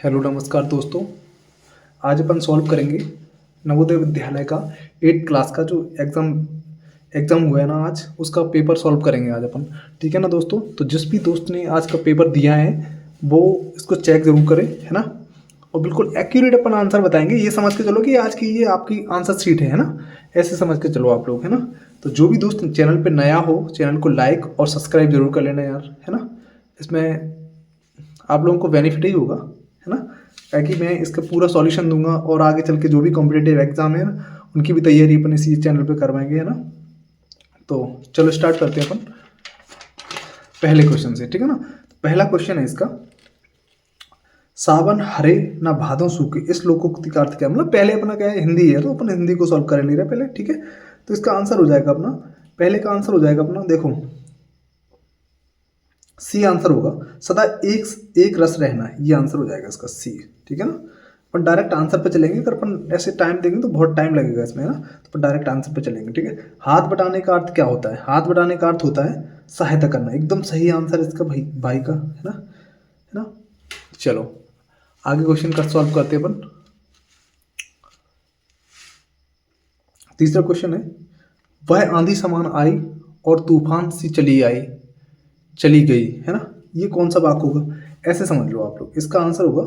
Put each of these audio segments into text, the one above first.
Hello नमस्कार दोस्तों। आज अपन सॉल्व करेंगे नवोदय विद्यालय का 8th क्लास का जो एग्ज़ाम एग्ज़ाम हुआ है ना, आज उसका पेपर सॉल्व करेंगे आज अपन। ठीक है ना दोस्तों। तो जिस भी दोस्त ने आज का पेपर दिया है वो इसको चेक ज़रूर करें, है ना। और बिल्कुल एक्यूरेट अपन आंसर बताएंगे, ये समझ के चलो कि आज की ये आपकी आंसर शीट है ना। ऐसे समझ के चलो आप लोग, है ना। तो जो भी दोस्त चैनल पे नया हो, चैनल को लाइक और सब्सक्राइब जरूर कर लेना यार, है ना। इसमें आप लोगों को बेनिफिट ही होगा, है ना। ताकि मैं इसका पूरा सॉल्यूशन दूंगा और आगे चल के जो भी कॉम्पिटिटिव एग्जाम है ना, उनकी भी तैयारी अपन इसी चैनल पे करवाएंगे, है ना। तो चलो स्टार्ट करते हैं अपन पहले क्वेश्चन से, ठीक है ना। तो पहला क्वेश्चन है इसका, सावन हरे ना भादों सूखे, इस लोकोक्ति का अर्थ क्या है। मतलब पहले अपना क्या है, हिंदी है, तो अपन हिंदी को सॉल्व कर ले रहे हैं पहले, ठीक है। तो इसका आंसर हो जाएगा अपना, पहले का आंसर हो जाएगा अपना, देखो सी आंसर होगा। सदा एक एक रस रहना, ये आंसर हो जाएगा इसका सी, ठीक है ना। अपन डायरेक्ट आंसर पे चलेंगे, अगर अपन ऐसे टाइम देंगे तो बहुत टाइम लगेगा इसमें, है ना। तो अपन डायरेक्ट आंसर पे चलेंगे, ठीक है। हाथ बटाने का अर्थ क्या होता है। हाथ बटाने का अर्थ होता है सहायता करना, एकदम सही आंसर इसका भाई भाई का, है ना। चलो आगे क्वेश्चन का सॉल्व करते हैं अपन। तीसरा क्वेश्चन है, वह आंधी समान आई और तूफान सी चली गई, है ना। ये कौन सा वाक्य होगा, ऐसे समझ लो आप लोग। इसका आंसर होगा,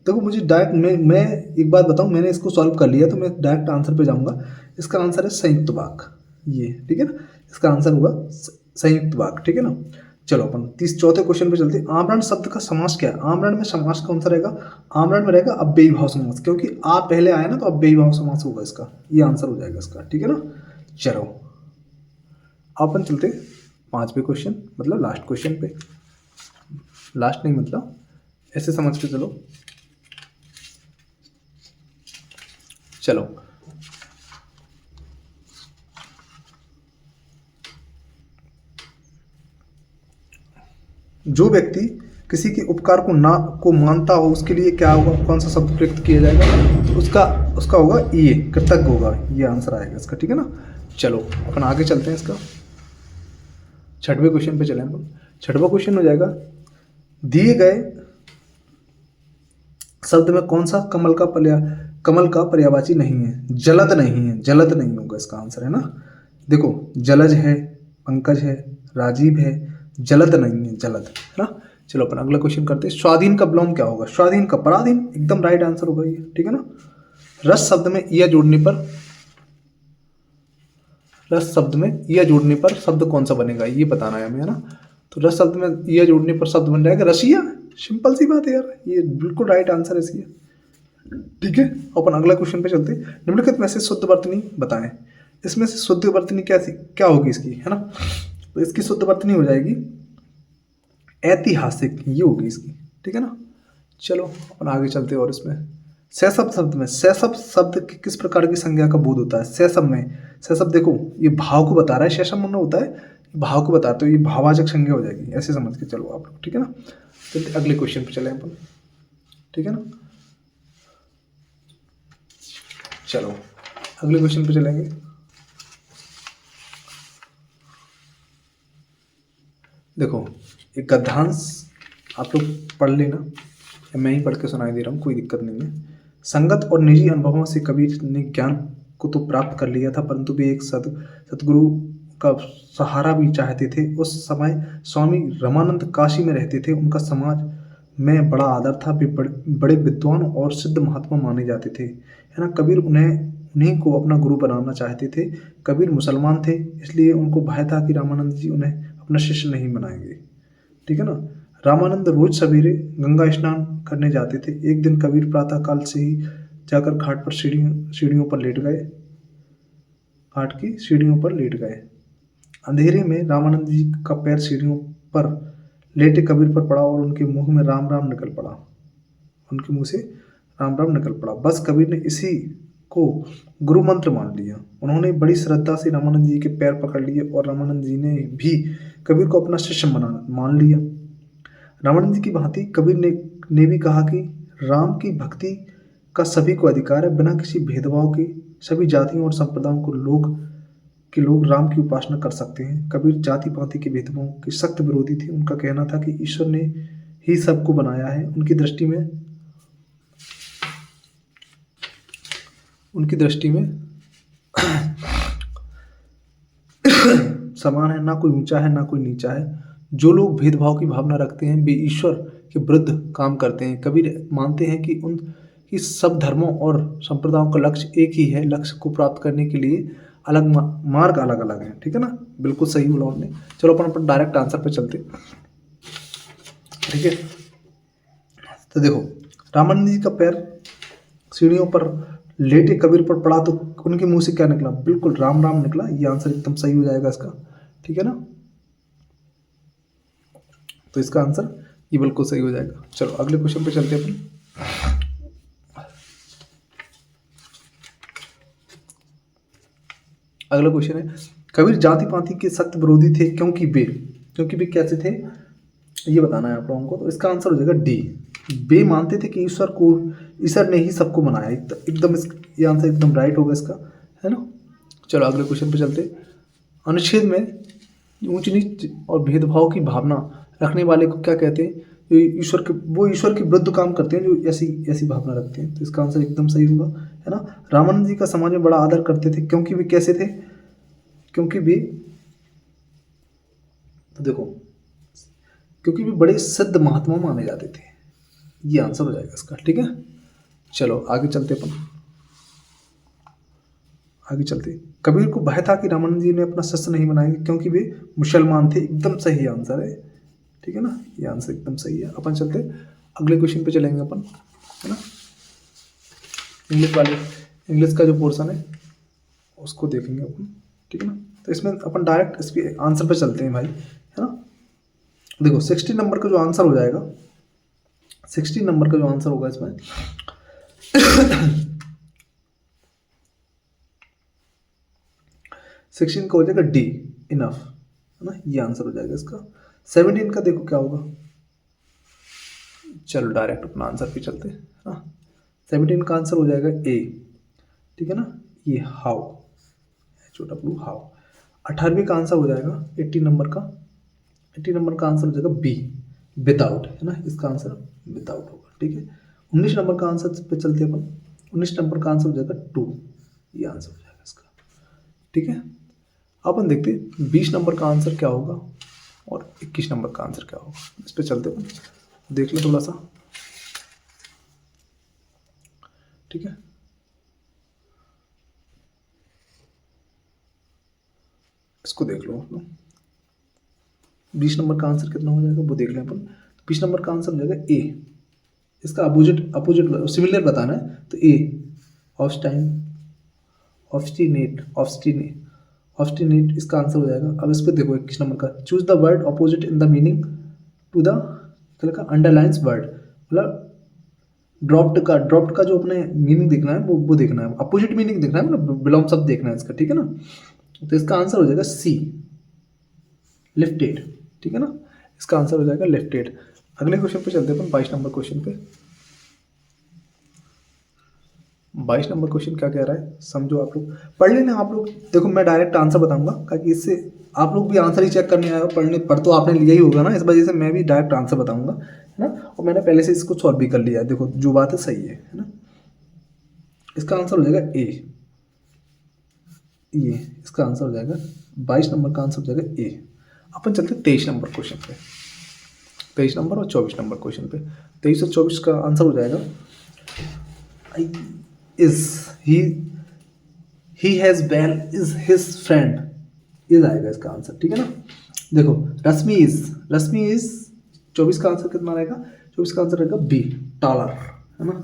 देखो मुझे डायरेक्ट मैं एक बात बताऊं, मैंने इसको सॉल्व कर लिया तो मैं डायरेक्ट आंसर पे जाऊंगा। इसका आंसर है संयुक्त वाक्य, ये ठीक है ना। इसका आंसर होगा संयुक्त वाक्य, ठीक है ना। चलो अपन चौथे क्वेश्चन पे चलते हैं। आमरण शब्द का समास क्या है। आमरण में समास कौन सा रहेगा। आमरण में रहेगा अव्ययी भाव समास, क्योंकि आ पहले आया ना, तो अव्ययी भाव समास होगा इसका, ये आंसर हो जाएगा इसका, ठीक है ना। चलो अपन चलते पांचवें क्वेश्चन, मतलब लास्ट क्वेश्चन पे। लास्ट नहीं, मतलब ऐसे समझ के चलो। चलो जो व्यक्ति किसी के उपकार को मानता हो, उसके लिए क्या होगा, कौन सा शब्द प्रयुक्त किया जाएगा, तो उसका उसका होगा ये कृतज्ञ होगा, ये आंसर आएगा इसका, ठीक है ना। चलो अपन आगे चलते हैं इसका छठवें क्वेश्चन पे चलें अपन। छठवां क्वेश्चन हो जाएगा, दिए गए शब्द में कौन सा कमल का पर्यायवाची नहीं है। जलद नहीं है, जलद नहीं होगा इसका आंसर, है ना। देखो जलज है, पंकज है, राजीव है, जलद नहीं है, जलद, है ना। चलो अपन अगला क्वेश्चन करते हैं। स्वाधीन का विलोम क्या होगा। स्वाधीन का पराधीन, एकदम राइट आंसर होगा ये, ठीक है ना। रस शब्द में या जोड़ने पर, रस शब्द में या जोड़ने पर शब्द कौन सा बनेगा, ये बताना है हमें, है ना। तो रस शब्द में या जोड़ने पर शब्द बन जाएगा रसिया। सिंपल सी बात है यार, ये बिल्कुल राइट आंसर है इसकी, ठीक है। अपन अगला क्वेश्चन पे चलते हैं। निम्नलिखित में से शुद्ध वर्तनी बताएं। इसमें से शुद्ध वर्तनी क्या होगी इसकी, है ना। तो इसकी शुद्ध वर्तनी हो जाएगी ऐतिहासिक, ये होगी इसकी, ठीक है ना। चलो अपन आगे चलते हैं। और इसमें सैसब शब्द में, सैसब शब्द किस प्रकार की संज्ञा का बोध होता है। सैसब में, सैसब देखो ये भाव को बता रहा है, सैसब मन होता है भाव को बताते हो, ये भाववाचक संज्ञा हो जाएगी, ऐसे समझ के चलो आप लोग, ठीक है ना। चलते अगले क्वेश्चन पे चले अपन, ठीक है ना। चलो अगले क्वेश्चन पे चलेंगे। देखो एक गद्यांश आप लोग पढ़ लेना, या मैं ही पढ़ के सुनाई दे रहा हूँ, कोई दिक्कत नहीं है। संगत और निजी अनुभवों से कबीर ने ज्ञान को तो प्राप्त कर लिया था, परंतु वे एक सदगुरु का सहारा भी चाहते थे। उस समय स्वामी रामानंद काशी में रहते थे, उनका समाज में बड़ा आदर था। वे बड़े विद्वान और सिद्ध महात्मा माने जाते थे, है ना। कबीर उन्हीं को अपना गुरु बनाना चाहते थे। कबीर मुसलमान थे, इसलिए उनको भय था कि रामानंद जी उन्हें अपना शिष्य नहीं बनाएंगे, ठीक है ना। रामानंद रोज सवेरे गंगा स्नान करने जाते थे। एक दिन कबीर प्रातः काल से ही जाकर घाट पर सीढ़ियों पर लेट गए, घाट की सीढ़ियों पर लेट गए। अंधेरे में रामानंद जी का पैर सीढ़ियों पर लेटे कबीर पर पड़ा और उनके मुंह में राम राम निकल पड़ा, उनके मुंह से राम राम निकल पड़ा। बस कबीर ने इसी को गुरु मंत्र मान लिया। उन्होंने बड़ी श्रद्धा से रामानंद जी के पैर पकड़ लिए और रामानंद जी ने भी कबीर को अपना शिष्य मान लिया। रामानंद जी की भांति कबीर ने भी कहा कि राम की भक्ति का सभी को अधिकार है, बिना किसी भेदभाव के सभी जातियों और संप्रदायों के लोग राम की उपासना कर सकते हैं। कबीर जाति पाति के भेदभाव के सख्त विरोधी थे। उनका कहना था कि ईश्वर ने ही सबको बनाया है। उनकी दृष्टि में उनकी दृष्टि में समान है, ना कोई ऊंचा है ना कोई नीचा है। जो लोग भेदभाव की भावना रखते हैं वे ईश्वर के विरुद्ध काम करते हैं। कबीर मानते हैं कि उनकी सब धर्मों और संप्रदायों का लक्ष्य एक ही है। लक्ष्य को प्राप्त करने के लिए अलग मार्ग अलग अलग हैं। ठीक है ना, बिल्कुल सही बोला उन्होंने। चलो अपन डायरेक्ट आंसर पे चलते। ठीक है, तो देखो रामानंद जी का पैर सीढ़ियों पर लेटे कबीर पर पड़ा तो उनके मुंह से क्या निकला? बिल्कुल राम राम निकला। ये आंसर एकदम सही हो जाएगा इसका। ठीक है ना, तो इसका आंसर ये बिल्कुल सही हो जाएगा। चलो अगले क्वेश्चन पे चलते हैं अपन। अगला क्वेश्चन है, कबीर जाति पाति के सख्त विरोधी थे क्योंकि वे कैसे थे ये बताना है आप लोगों को। तो इसका आंसर हो जाएगा डी। वे मानते थे कि ईश्वर ने ही सबको बनाया। एकदम ये आंसर एकदम राइट होगा इसका, है ना। चलो अगले क्वेश्चन पे चलते। अनुच्छेद में ऊंच नीच और भेदभाव की भावना रखने वाले को क्या कहते हैं? ईश्वर के विरुद्ध काम करते हैं जो ऐसी भावना रखते हैं। तो इसका आंसर एकदम सही होगा, है ना। रामानंद जी का समाज में बड़ा आदर करते थे क्योंकि वे कैसे थे? क्योंकि वे बड़े सिद्ध महात्मा माने जाते थे। ये आंसर हो जाएगा इसका। ठीक है, चलो आगे चलते अपन। कबीर को भय था कि रामानंद जी ने अपना शिष्य नहीं बनाएंगे क्योंकि वे मुसलमान थे। एकदम सही आंसर है। ठीक है ना, ये आंसर एकदम सही है। अपन चलते अगले क्वेश्चन पे चलेंगे अपन, है ना। इंग्लिश का जो पोर्शन है उसको देखेंगे अपन। ठीक है ना, तो इसमें अपन डायरेक्ट इसके आंसर पे चलते हैं भाई, है ना। देखो 16 नंबर का जो आंसर हो जाएगा, 16 नंबर का जो आंसर होगा इसमें 16 का हो जाएगा डी, इनफ, है ना। ये आंसर हो जाएगा इसका। 17 का देखो क्या होगा। चलो डायरेक्ट अपना आंसर पे चलते हैं, है ना। 17 का आंसर हो जाएगा ए। ठीक है ना, ये हाउ, छोटा ब्लू हाउ। 18वें का आंसर हो जाएगा 18 नंबर का आंसर हो जाएगा बी, विदाउट, है ना। इसका आंसर विदाउट होगा। ठीक है, 19 नंबर का आंसर पे चलते हैं अपन। 19 नंबर का आंसर हो जाएगा 2। ये आंसर हो जाएगा इसका। ठीक है, अपन देखते हैं 20 नंबर का आंसर क्या होगा और 21 नंबर का आंसर क्या होगा। इस पे चलते अपन, देख लो थोड़ा सा। ठीक है, इसको देख लो आप लोग। 20 नंबर का आंसर कितना हो जाएगा वो देख लें अपन। 20 नंबर का आंसर हो जाएगा ए। इसका अपोजिट सिमिलर बताना है तो ए, ऑब्स्टिनेट इसका आंसर हो जाएगा। अब इस पर देखो 21 नंबर का, choose the word opposite in the meaning to the underlines word. मतलब ड्रॉप्ड का जो अपने मीनिंग देखना है वो देखना है, अपोजिट मीनिंग देखना है, मतलब बिलोंग शब्द देखना है इसका। ठीक है ना, तो इसका आंसर हो जाएगा सी, लिफ्टेड। ठीक है ना, इसका आंसर हो जाएगा लिफ्टेड। अगले क्वेश्चन पे चलते हैं अपन, 22 नंबर क्वेश्चन पे। 22 नंबर क्वेश्चन क्या कह रहा है समझो, आप लोग पढ़ लेना। आप लोग देखो मैं डायरेक्ट आंसर बताऊंगा ताकि इससे आप लोग भी आंसर ही चेक करने आए हो। पढ़ तो आपने लिया ही होगा ना, इस वजह से मैं भी डायरेक्ट आंसर बताऊंगा, है ना। और मैंने पहले से इसको सॉल्व भी कर लिया है। देखो जो बात है सही है ना। इसका आंसर हो जाएगा ए, ये इसका आंसर हो जाएगा 22 नंबर का आंसर हो जाएगा ए। अपन चलते 23 नंबर क्वेश्चन पे। 23 नंबर और 24 नंबर क्वेश्चन पे। 23 और 24 का आंसर हो जाएगा he has been is his friend, ये आएगा इसका आंसर। ठीक है ना, देखो रश्मि इज 24 का आंसर कितना रहेगा? 24 का आंसर रहेगा बी, टॉलर, है ना।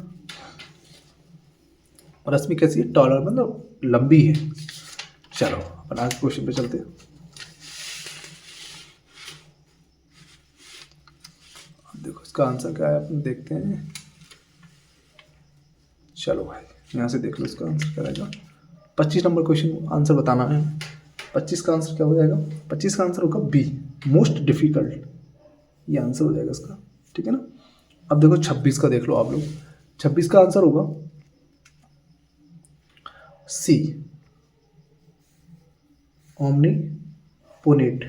रश्मि कैसी है? टॉलर, मतलब लंबी है। चलो अपन आज क्वेश्चन पे चलते हैं। देखो इसका आंसर क्या है अपन देखते हैं। चलो भाई यहाँ से देख लो इसका आंसर क्या रहेगा। 25 नंबर क्वेश्चन आंसर बताना है। 25 का आंसर क्या हो जाएगा? 25 का आंसर होगा बी, मोस्ट डिफिकल्ट, ये आंसर हो जाएगा इसका। ठीक है ना, अब देखो 26 का देख लो आप लोग। 26 का आंसर होगा सी, ओमनी पोनेट।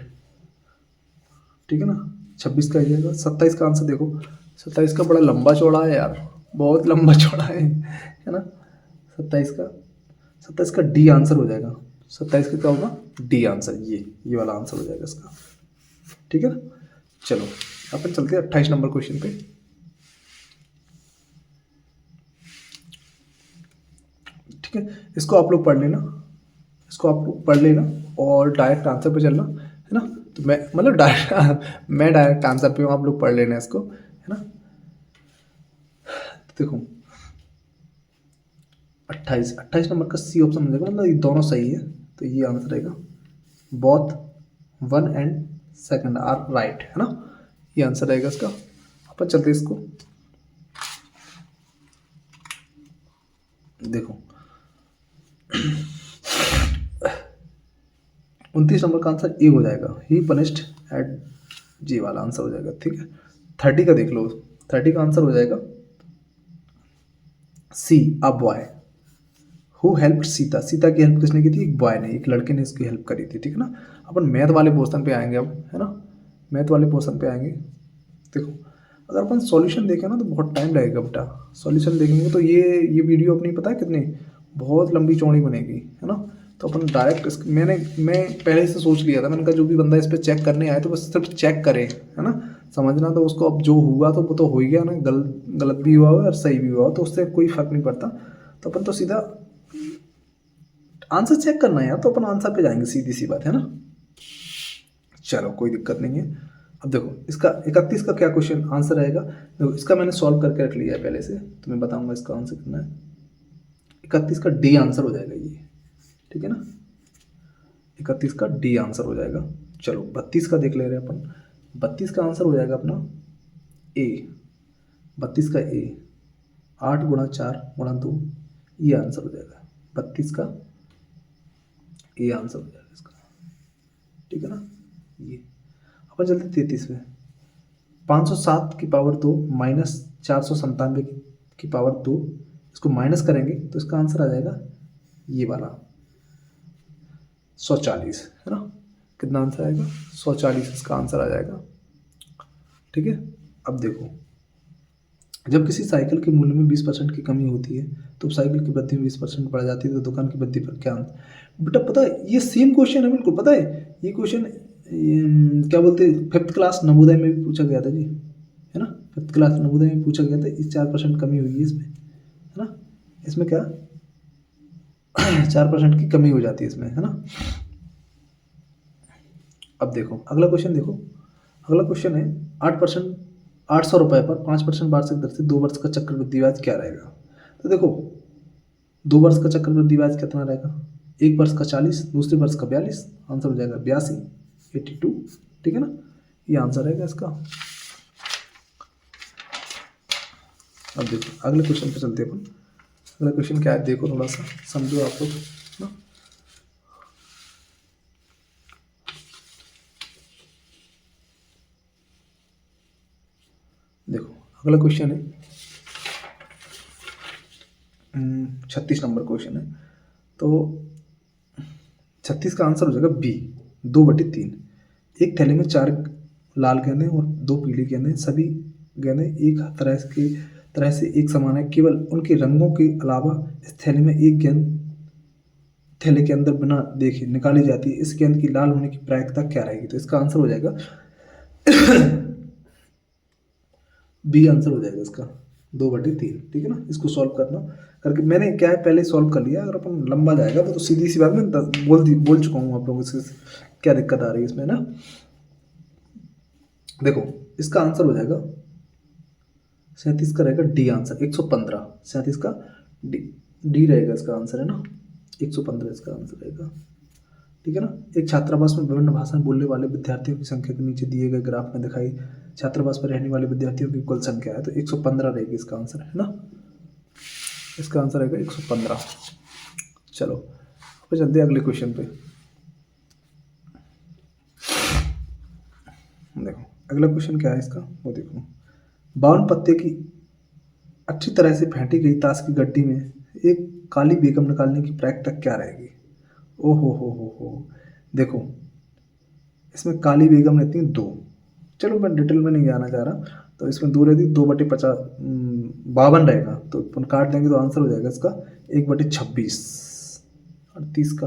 ठीक है ना, 26 का आ जाएगा। 27 का आंसर देखो, 27 का बड़ा लंबा चौड़ा है यार, बहुत लंबा चौड़ा है ना 27 का। 27 का डी आंसर हो जाएगा। 27 का क्या होगा? डी आंसर, ये वाला आंसर हो जाएगा इसका। ठीक है ना। चलो अपन चलते हैं 28 नंबर क्वेश्चन पे। ठीक है, इसको आप लोग पढ़ लेना, इसको आप लोग पढ़ लेना और डायरेक्ट आंसर पे चलना, है ना। तो मैं मतलब डायरेक्ट मैं डायरेक्ट आंसर पे हूँ, आप लोग पढ़ लेना इसको, है ना। तो देखो 28 नंबर का सी ऑप्शन हो जाएगा, मतलब ये दोनों सही है, तो ये आंसर रहेगा। बोथ 1 एंड 2 आर राइट, है ना, ये आंसर रहेगा इसका। अपन चलते इसको, देखो 29 नंबर का आंसर ए हो जाएगा, ही पनिश्ड एट, जी वाला आंसर हो जाएगा। ठीक है, 30 का देख लो, 30 का आंसर हो जाएगा C, a boy who help Sita. Sita की हेल्प किसने की थी? एक बॉय ने, एक लड़के ने इसकी हेल्प करी थी। ठीक है ना। अपन मैथ वाले पोर्शन पे आएंगे अब, है ना, मैथ वाले पोर्शन पे आएंगे। देखो अगर अपन सॉल्यूशन देखें ना तो बहुत टाइम लगेगा बेटा, सॉल्यूशन देखेंगे तो ये वीडियो अपनी पता है कितनी बहुत लंबी चौड़ी बनेगी, है ना। तो अपन डायरेक्ट मैं पहले से सोच लिया था, मैंने कहा जो भी बंदा इस पर चेक करने आए तो बस सिर्फ चेक करे, है ना, समझना तो उसको, अब जो हुआ तो वो तो हो ही गया ना, गलत भी हुआ हो और सही भी हुआ हो तो उससे कोई फर्क नहीं पड़ता। तो अपन तो सीधा आंसर चेक करना है यार, तो अपन आंसर पे जाएंगे, सीधी सी बात है ना। चलो कोई दिक्कत नहीं है। अब देखो इसका 31 का क्या क्वेश्चन आंसर रहेगा, देखो इसका मैंने सॉल्व करके रख लिया है पहले से, तो मैं बताऊंगा इसका आंसर कितना है। 31 का डी आंसर हो जाएगा ये, ठीक है ना, 31 का डी आंसर हो जाएगा। चलो 32 का देख ले रहे हैं अपन, 32 का आंसर हो जाएगा अपना ए, 32 का ए, 8 गुणा 4 गुणा 2, ये आंसर हो जाएगा 32 का ये आंसर हो जाएगा इसका। ठीक है ना। ये अपन चलते 33 में, 507 की पावर 2 माइनस 497 की पावर 2, इसको माइनस करेंगे तो इसका आंसर आ जाएगा ये वाला 140, है ना। कितना आंसर आएगा? 140 इसका आंसर आ जाएगा। ठीक है। अब देखो जब किसी साइकिल के मूल्य में 20% की कमी होती है तो साइकिल की वृद्धि में 20% बढ़ जाती है, तो दुकान की वृद्धि पर क्या बेटा पता है, ये सेम क्वेश्चन है बिल्कुल, पता है ये क्वेश्चन क्या बोलते हैं 5th क्लास नवोदय में भी पूछा गया था जी, है ना, 5th क्लास नवोदय में पूछा गया था। इस 4% कमी हुई है इसमें, है ना, इसमें क्या 4% की कमी हो जाती है इसमें, है ना। अब देखो अगला क्वेश्चन, देखो अगला क्वेश्चन है 8% 800 रुपये पर 5% वार्षिक दर से 2 वर्ष का चक्रवृद्धि ब्याज क्या रहेगा। तो देखो 2 वर्ष का चक्रवृद्धि ब्याज कितना रहेगा, एक वर्ष का 40, दूसरे वर्ष का 42, आंसर हो जाएगा 82, 82। ठीक है ना, ये आंसर रहेगा इसका। अब देखो अगले क्वेश्चन पे चलते हैं अपन। अगला क्वेश्चन क्या है देखो, थोड़ा सा समझो आप लोग ना। देखो अगला क्वेश्चन है 36 नंबर क्वेश्चन है। तो 36 का आंसर हो जाएगा बी, 2/3। एक थैले में 4 लाल गेंदें और 2 पीली गेंदें, सभी गेंदें एक तरह से एक समान है, केवल उनके रंगों के अलावा इस थैले में एक गेंद थैले के अंदर बिना देखे निकाली जाती है, इस गेंद की लाल होने की प्रायिकता क्या रहेगी। तो इसका आंसर हो जाएगा बी आंसर हो जाएगा इसका 2/3। ठीक है ना, इसको सॉल्व करना करके मैंने क्या है पहले सॉल्व कर लिया, अगर अपन लंबा जाएगा तो सीधी सी बात में बोल चुका हूँ आप लोगों से क्या दिक्कत आ रही है इसमें ना। देखो इसका आंसर हो जाएगा 37 का रहेगा डी आंसर 115, 37 का डी रहेगा इसका आंसर, है ना, 115 इसका आंसर रहेगा। ठीक है ना। एक छात्रावास में विभिन्न भाषाएं बोलने वाले विद्यार्थियों की संख्या के नीचे दिए गए ग्राफ में दिखाई छात्रावास में रहने वाले विद्यार्थियों की कुल संख्या है, तो 115 रहेगी इसका आंसर, है ना, इसका आंसर रहेगा 115। चलो अब चलते हैं अगले क्वेश्चन पे। देखो अगला क्वेश्चन क्या है इसका, वो देखो 52 पत्ते की अच्छी तरह से फेंटी गई ताश की गड्डी में एक काली बेगम निकालने की प्रायिकता क्या रहेगी। ओ हो, देखो इसमें काली बेगम रहती हैं 2, चलो मैं डिटेल में नहीं जाना चाह रहा, तो इसमें 2 रहती 2/52 रहेगा, तो अपन काट देंगे तो आंसर हो जाएगा इसका 1/26, 38 का,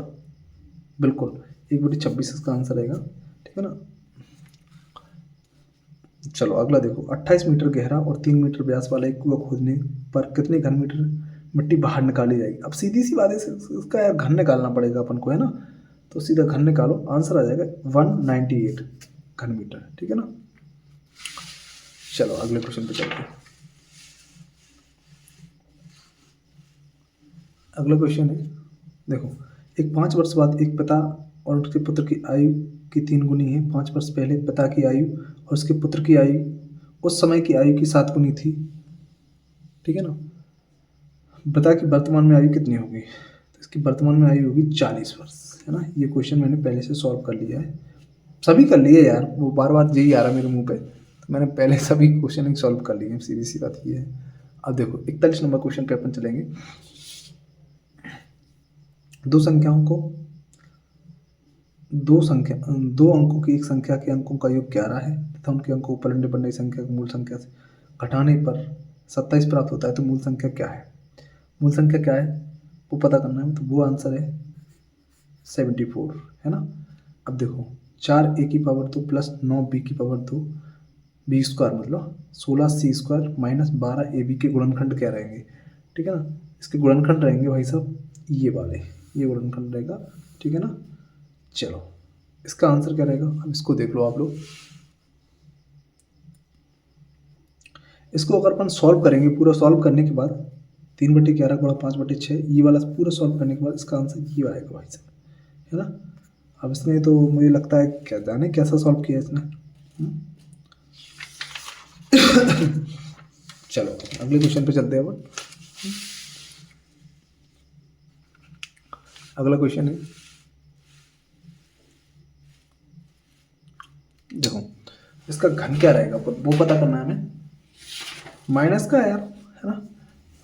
बिल्कुल 1/26 इसका आंसर रहेगा, ठीक है ना। चलो अगला देखो, 28 मीटर गहरा और 3 मीटर व्यास वाला एक कुआं खोदने पर कितने घन मीटर मिट्टी बाहर निकाली जाएगी। अब सीधी सी बात है, इसका यार घन निकालना पड़ेगा अपन को, है ना। तो सीधा घन निकालो, आंसर आ जाएगा 198 घन मीटर, ठीक है ना। चलो अगले क्वेश्चन पे चलते हैं। अगला क्वेश्चन है, देखो, एक 5 वर्ष बाद एक पिता और उसके पुत्र की आयु की 3 गुनी है। 5 वर्ष पहले पिता की आयु और उसके पुत्र की आयु उस समय की आयु की 7 गुनी थी, ठीक है ना। पिता की वर्तमान में आयु कितनी होगी, तो इसकी वर्तमान में आयु होगी 40 वर्ष, है ना। ये क्वेश्चन मैंने पहले से सॉल्व कर लिया है, सभी कर लिए यार, वो बार बार यही आ रहा है मेरे मुंह पे, तो मैंने पहले सभी क्वेश्चन ही सॉल्व कर लिए हैं, सीधी सी बात ये है। अब देखो 41 नंबर क्वेश्चन पे अपन चलेंगे। दो संख्याओं को दो अंकों की एक संख्या के अंकों का योग 11 है तथा उनके अंकों को पलटने पर नई संख्या को मूल संख्या से घटाने पर 27 प्राप्त होता है, तो मूल संख्या क्या है। मूल संख्या क्या है वो पता करना है, तो वो आंसर है 74, है ना। अब देखो 4a² प्लस 9b² b² मतलब 16c² माइनस 12ab के गुणनखंड क्या रहेंगे, ठीक है ना। इसके गुणनखंड रहेंगे भाई साहब ये वाले, ये गुणनखंड रहेगा, ठीक है ना। चलो इसका आंसर क्या रहेगा, अब इसको देख लो आप लोग। इसको अगर अपन सॉल्व करेंगे, पूरा सॉल्व करने के बाद 3/11 गुणा 5/6 ये वाला पूरा सॉल्व करने के बाद इसका आंसर ये आएगा भाई साहब, है ना। अब इसने तो मुझे लगता है क्या जाने कैसा सॉल्व किया इसने। चलो अगले क्वेश्चन पे चलते हैं अपन। अगला क्वेश्चन है, देखो इसका घन क्या रहेगा वो पता करना है हमें। माइनस का यार, है ना।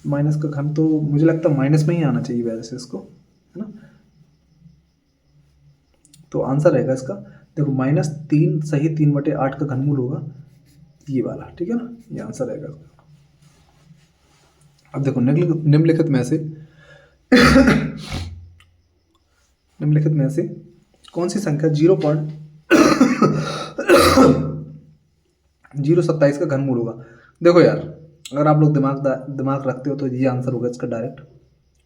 माइनस का घन तो मुझे लगता है माइनस में ही आना चाहिए वैसे इसको, है ना। तो आंसर रहेगा इसका, देखो -3 सही 3/8 का घनमूल होगा ये वाला, ठीक है ना। ये आंसर रहेगा इसका। अब देखो निम्नलिखित में से कौन सी संख्या 0.027 का घनमूल होगा। देखो यार अगर आप लोग दिमाग रखते हो तो ये आंसर होगा इसका डायरेक्ट,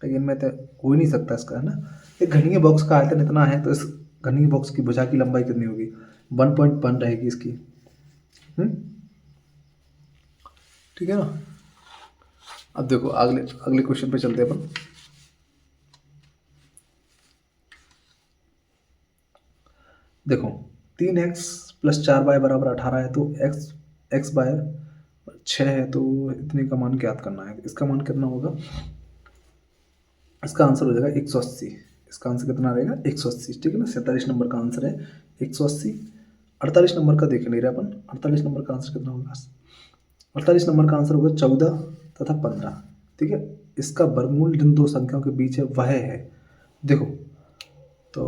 लेकिन मैं तो हो ही नहीं सकता इसका, है ना। एक घनीय बॉक्स का आयतन इतना है, तो इस घनीय बॉक्स की भुजा की लंबाई कितनी होगी, 1.1 रहेगी इसकी, ठीक है ना। अब देखो अगले क्वेश्चन पे चलते हैं अपन। देखो 3x + 4y = 18 है, तो x/6 है, तो इतने का मान ज्ञात करना है। इसका मान कितना होगा, इसका आंसर हो जाएगा 180। इसका आंसर कितना रहेगा 180, ठीक है ना। 47 नंबर का आंसर है 180। 48 नंबर का देख ले रहे अपन, 48 नंबर का आंसर कितना होगा, 48 नंबर का आंसर होगा 14 तथा 15, ठीक है। इसका वर्गमूल जिन दो संख्याओं के बीच है वह है, देखो तो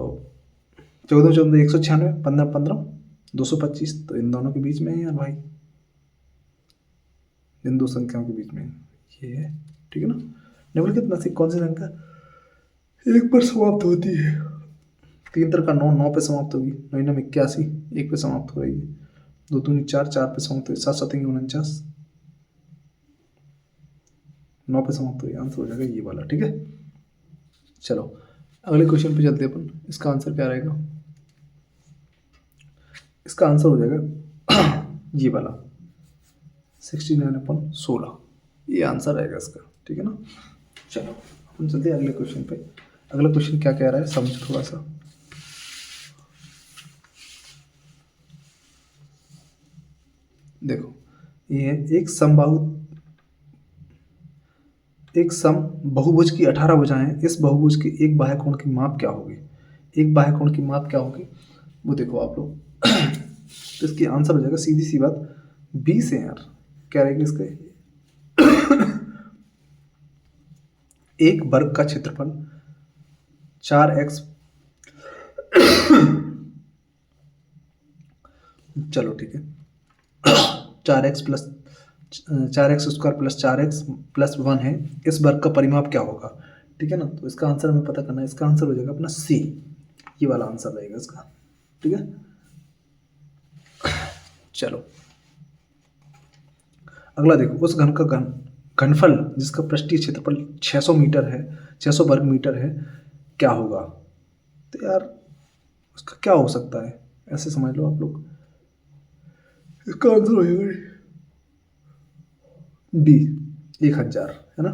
14 14 196, 15 15 225, तो इन दोनों के बीच में है यार भाई, इन दो संख्याओं के बीच में ये है, ठीक है ना। निम्नलिखित में से कौन सी संख्या 1 पर समाप्त होती है। 3 3 का 9, 9 पे समाप्त होगी, 9 9 81, 1 पे समाप्त हो रही है, 2 2 4, 4 पे समाप्त होगी, 7 7 49, 9 पे समाप्त होगी, आंसर हो जाएगा ये वाला, ठीक है। चलो अगले क्वेश्चन पे चलते हैं अपन। इसका आंसर क्या रहेगा, इसका आंसर हो जाएगा ये वाला 69/16, ये आंसर रहेगा इसका, ठीक है ना। चलो हम चलते हैं अगले क्वेश्चन पे। अगला क्वेश्चन क्या कह रहा है समझो थोड़ा सा। देखो ये है एक सम बहुभुज की 18 भुजाएं हैं, इस बहुभुज के एक बाह्य कोण की माप क्या होगी। एक बाह्य कोण की माप क्या होगी वो देखो आप लोग। तो इसकी आंसर हो जाएगा सीधी सी बात 20 है यार, क्या रहेगी इसके। एक वर्ग का क्षेत्रफल 4x, चलो ठीक है, 4x + 4x² + 4x + 1 है, इस वर्ग का परिमाप क्या होगा। ठीक है ना। तो इसका आंसर हमें पता करना है, इसका आंसर हो जाएगा अपना सी, ये वाला आंसर रहेगा इसका, ठीक है। चलो अगला देखो, उस घन का घनफल जिसका पृष्ठीय क्षेत्रफल 600 मीटर है, 600 वर्ग मीटर है, क्या होगा। तो यार उसका क्या हो सकता है, ऐसे समझ लो आप लोग, इसका आंसर हो जाएगा डी, 1000, है ना,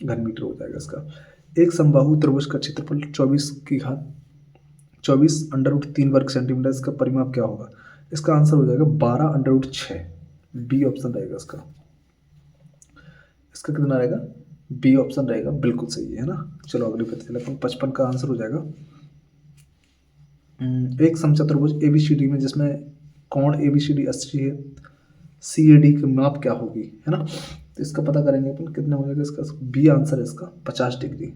घन मीटर हो जाएगा इसका। एक समबाहु त्रिभुज का क्षेत्रफल 24 √3 वर्ग सेंटीमीटर, इसका परिमाप क्या होगा। इसका आंसर हो जाएगा 12 √6, बी ऑप्शन रहेगा इसका। इसका कितना रहेगा, बी ऑप्शन रहेगा, बिल्कुल सही है ना। चलो अगले पे चलते हैं, 55 का आंसर हो जाएगा। एक समचतुर्भुज एबीसीडी में जिसमें कोण एबीसीडी 80 है, सी ए डी की माप क्या होगी, है ना। तो इसका पता करेंगे अपन, कितना हो जाएगा इसका, बी आंसर है इसका 50 डिग्री,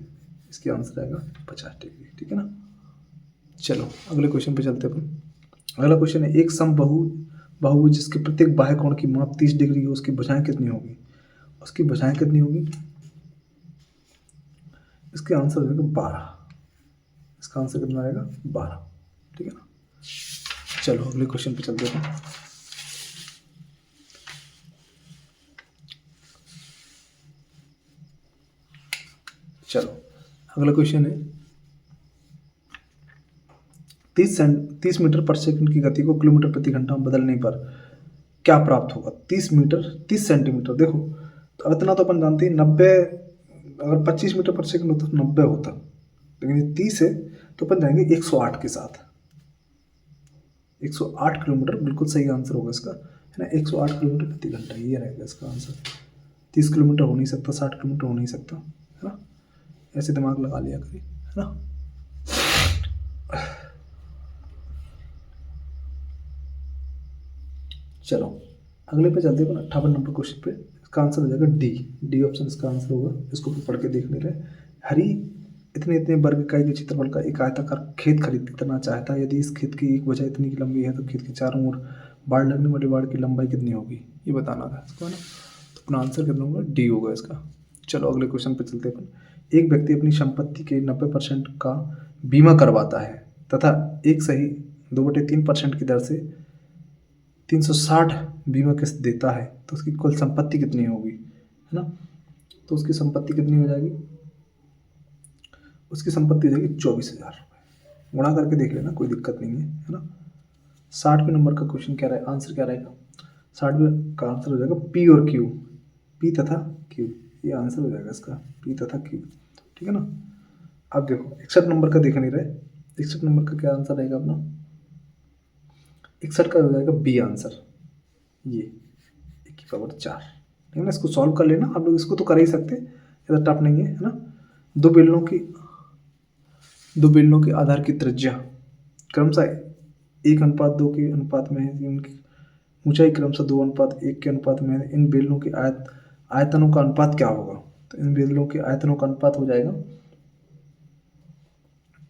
इसकी आंसर आएगा 50 डिग्री, ठीक है ना। चलो अगले क्वेश्चन पे चलते हैं अपन। अगला क्वेश्चन है, एक बहुभुज जिसके प्रत्येक बाह्य कोण की माप 30 डिग्री हो, उसकी भुजाएं कितनी होगी। उसकी भुजाएं कितनी होगी, इसके आंसर हो जाएगा 12, इसका आंसर कितना रहेगा 12, ठीक है ना। चलो अगले क्वेश्चन पे चलते हैं। चलो अगला क्वेश्चन है, 30 मीटर पर सेकंड की गति को किलोमीटर प्रति घंटा में बदलने पर क्या प्राप्त होगा। 30 मीटर 30 सेंटीमीटर, देखो तो इतना तो अपन जानते हैं 90, अगर 25 मीटर पर सेकंड होता तो 90 होता, लेकिन ये 30 है तो अपन जाएंगे 108 के साथ, 108 किलोमीटर बिल्कुल सही आंसर होगा इसका, है ना। 108 किलोमीटर प्रति घंटा ये रहेगा इसका आंसर। 30 किलोमीटर हो नहीं सकता, 60 किलोमीटर हो नहीं सकता, है ना, ऐसे दिमाग लगा लिया करिए, है ना। चलो अगले पे चलते हैं, 58 नंबर क्वेश्चन पे, इसका आंसर हो जाएगा डी ऑप्शन इसका आंसर होगा। इसको पढ़ के देख ले रहे, हरी इतने इतने वर्ग इकाई के क्षेत्रफल का एक आयताकार खेत खरीदना चाहता है, यदि इस खेत की एक भुजा इतनी की लंबी है तो खेत के चारों ओर बाढ़ लगने वाली बाढ़ की लंबाई कितनी होगी, ये बताना था इसको, है ना। तो अपना आंसर कितना होगा, डी होगा इसका। चलो अगले क्वेश्चन पे चलते अपन। एक व्यक्ति अपनी संपत्ति के 90% का बीमा करवाता है तथा एक सही 2/3% की दर से 360 बीमा किस्त देता है, तो उसकी कुल संपत्ति कितनी होगी, है ना। तो उसकी संपत्ति कितनी हो जाएगी, उसकी संपत्ति हो जाएगी 24,000 रुपये। गुणा करके देख लेना, कोई दिक्कत नहीं है ना। 60वें नंबर का क्वेश्चन क्या रहा, आंसर क्या रहेगा, 60वें का आंसर हो जाएगा पी और क्यू, पी तथा क्यू, ये आंसर हो जाएगा इसका, पी तथा क्यू, ठीक है ना। अब देखो 61 नंबर का देख नहीं रहे, 61 नंबर का क्या आंसर रहेगा अपना, 61 का हो जाएगा बी आंसर, ये 1/4, ठीक है ना। इसको सॉल्व कर लेना आप लोग, इसको तो कर ही सकते, ज़्यादा टफ नहीं है ना। दो बेलनों के आधार की त्रिज्या क्रमशः 1:2 के अनुपात में है, इनकी ऊंचाई क्रमशः 2:1 के अनुपात में है। इन बेलनों के आयतनों का अनुपात क्या होगा। तो इन बेलनों के आयतनों का अनुपात हो जाएगा,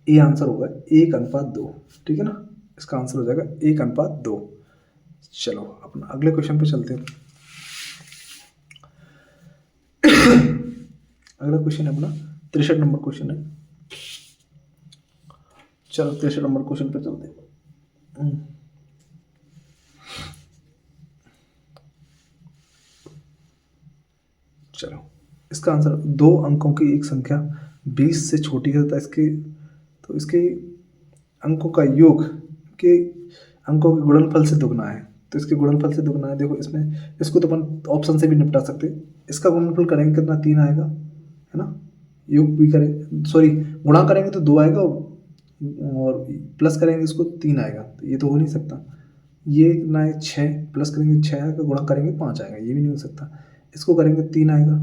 ए आंसर होगा 1:2, ठीक है ना। इसका आंसर हो जाएगा 1:2। चलो अपना अगले क्वेश्चन पे चलते हैं। अगला क्वेश्चन है अपना 63 नंबर क्वेश्चन है। चलो 63 नंबर क्वेश्चन पे चलते हैं। चलो इसका आंसर, 2 अंकों की एक संख्या 20 से छोटी है तो इसके अंकों का योग के अंकों के गुणनफल से दुगना है, तो इसके गुणनफल से दुगना है। देखो इसमें इसको तो अपन ऑप्शन से भी निपटा सकते, इसका गुणनफल करेंगे कितना, 3 आएगा, है ना। योग भी करें, सॉरी गुणा करेंगे तो 2 आएगा और प्लस करेंगे इसको 3 आएगा, तो ये तो हो नहीं सकता। ये कितना है 6, प्लस करेंगे 6 आएगा, गुणा करेंगे 5 आएगा, ये भी नहीं हो सकता। इसको करेंगे 3 आएगा,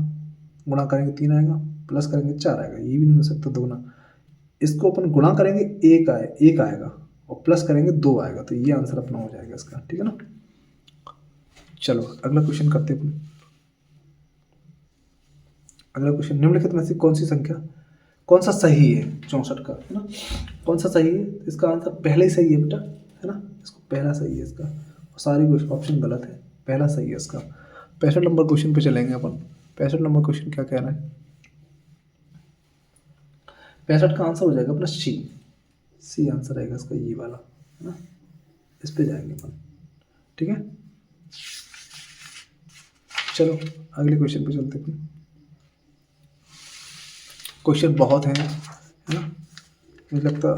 गुणा करेंगे 3 आएगा, प्लस करेंगे 4 आएगा, ये भी नहीं हो सकता दोगुना। इसको अपन गुणा करेंगे 1 आएगा और प्लस करेंगे 2 आएगा, तो ये आंसर अपना हो जाएगा इसका, ठीक है ना। चलो अगला क्वेश्चन करते हैं अपन। अगला क्वेश्चन, निम्नलिखित में से कौन सा सही है 64 का, है ना। कौन सा सही है, इसका आंसर पहले ही सही है बेटा, है ना। इसको पहला सही है इसका, सारी ऑप्शन गलत है, पहला सही है इसका। 65 नंबर क्वेश्चन पे चलेंगे अपन। 65 नंबर क्वेश्चन क्या कह रहा है, 65 का आंसर हो जाएगा अपना सी। सी आंसर रहेगा इसका, ये वाला है ना। इस पे जाएंगे अपन, ठीक है। चलो अगले क्वेश्चन पे चलते हैं। क्वेश्चन बहुत हैं, है ना। मुझे लगता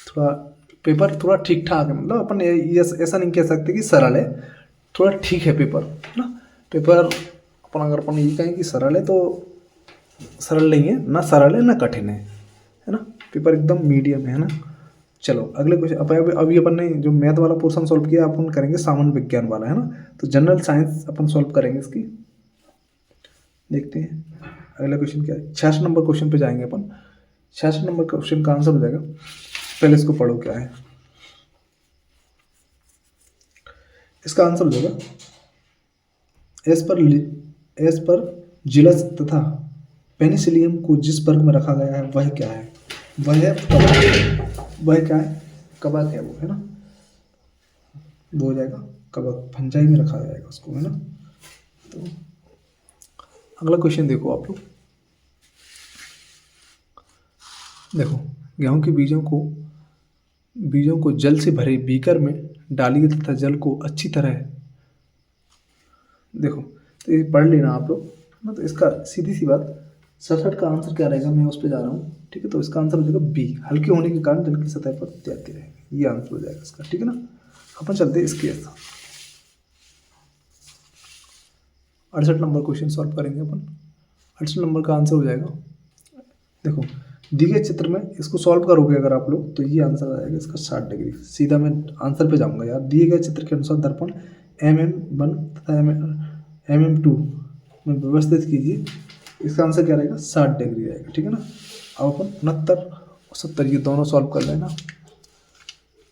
थोड़ा पेपर थोड़ा ठीक ठाक है, मतलब अपन ये ऐसा नहीं कह सकते कि सरल है, थोड़ा ठीक है पेपर, है ना। पेपर अपन अगर अपन ये कहें कि सरल है तो सरल नहीं है, ना सरल है ना कठिन है ना। पेपर एकदम मीडियम है ना। चलो अगले क्वेश्चन, अभी अपन ने जो मैथ वाला पोर्शन सॉल्व किया, अपन करेंगे सामान्य विज्ञान वाला, है ना। तो जनरल साइंस अपन सॉल्व करेंगे इसकी, देखते हैं अगला क्वेश्चन क्या है। 66 नंबर क्वेश्चन पे जाएंगे अपन। 66 नंबर क्वेश्चन का आंसर हो जाएगा, पहले इसको पढ़ो क्या है। इसका आंसर हो जाएगा, एस पर जिलस तथा पेनिसिलियम को जिस वर्ग में रखा गया है वह क्या है। वह है कवक। वह क्या है, कवक है वो, है ना। वो हो जाएगा कवक, फंजाई में रखा जाएगा उसको, है ना। तो अगला क्वेश्चन देखो आप लोग, देखो गेहूं के बीजों को जल से भरे बीकर में डालिए तथा जल को अच्छी तरह, देखो तो ये पढ़ लेना आप लोग, ना। तो इसका सीधी सी बात 67 का आंसर क्या रहेगा, मैं उस पर जा रहा हूँ, ठीक है। तो इसका आंसर हो जाएगा बी, हल्के होने के कारण जल की सतह पर तैरती रहेगी, ये आंसर हो जाएगा इसका, ठीक है ना। अपन चलते हैं इसके 68 नंबर क्वेश्चन सॉल्व करेंगे अपन। 68 नंबर का आंसर हो जाएगा, देखो दिए गए चित्र में इसको सॉल्व करोगे अगर आप लोग तो ये आंसर आ जाएगा इसका 60 डिग्री। सीधा मैं आंसर पे जाऊंगा यार। दिए गए चित्र के अनुसार दर्पण MM1 तथा MM2 में व्यवस्थित कीजिए। इसका आंसर क्या रहेगा, 60 डिग्री रहेगा, ठीक है ना। अब अपन 69 और 70 ये दोनों सॉल्व कर लेना।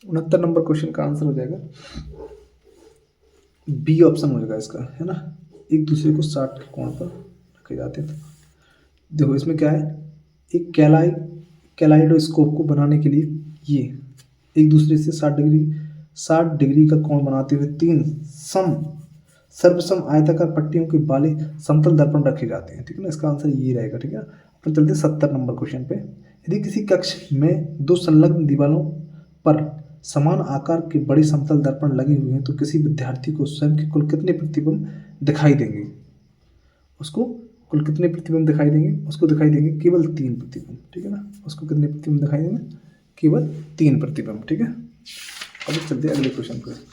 69 नंबर क्वेश्चन का आंसर हो जाएगा बी ऑप्शन हो जाएगा इसका, है ना। एक दूसरे को 60 के कोण पर रखे जाते हैं। देखो इसमें क्या है, एक कैलाइडोस्कोप को बनाने के लिए ये एक दूसरे से 60 डिग्री का कोण बनाते हुए 3 सर्वसम आयताकार पट्टियों के वाले समतल दर्पण रखे जाते हैं, ठीक है ना। इसका आंसर ये रहेगा, ठीक है। अपन चलते हैं 70 नंबर क्वेश्चन पे। यदि किसी कक्ष में 2 संलग्न दीवारों पर समान आकार के बड़े समतल दर्पण लगे हुए हैं तो किसी विद्यार्थी को स्वयं के कुल कितने प्रतिबिंब दिखाई देंगे। उसको कुल कितने प्रतिबिंब दिखाई देंगे, उसको दिखाई देंगे केवल 3 प्रतिबिंब, ठीक है ना। उसको कितने प्रतिबिंब दिखाई देंगे, केवल 3 प्रतिबिंब, ठीक है। अब चलते हैं अगले क्वेश्चन पर।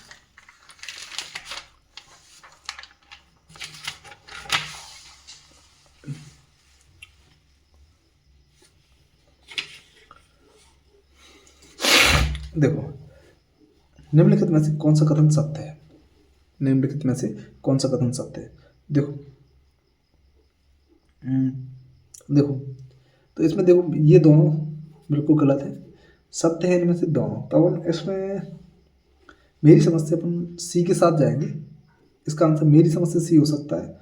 देखो निम्नलिखित में से कौन सा कथन सत्य है। निम्नलिखित में से कौन सा कथन सत्य है, देखो देखो तो इसमें देखो ये दोनों बिल्कुल गलत है, सत्य है इनमें से दोनों। तो अपन इसमें मेरी समझ से अपन सी के साथ जाएंगे। इसका आंसर मेरी समझ से सी हो सकता है,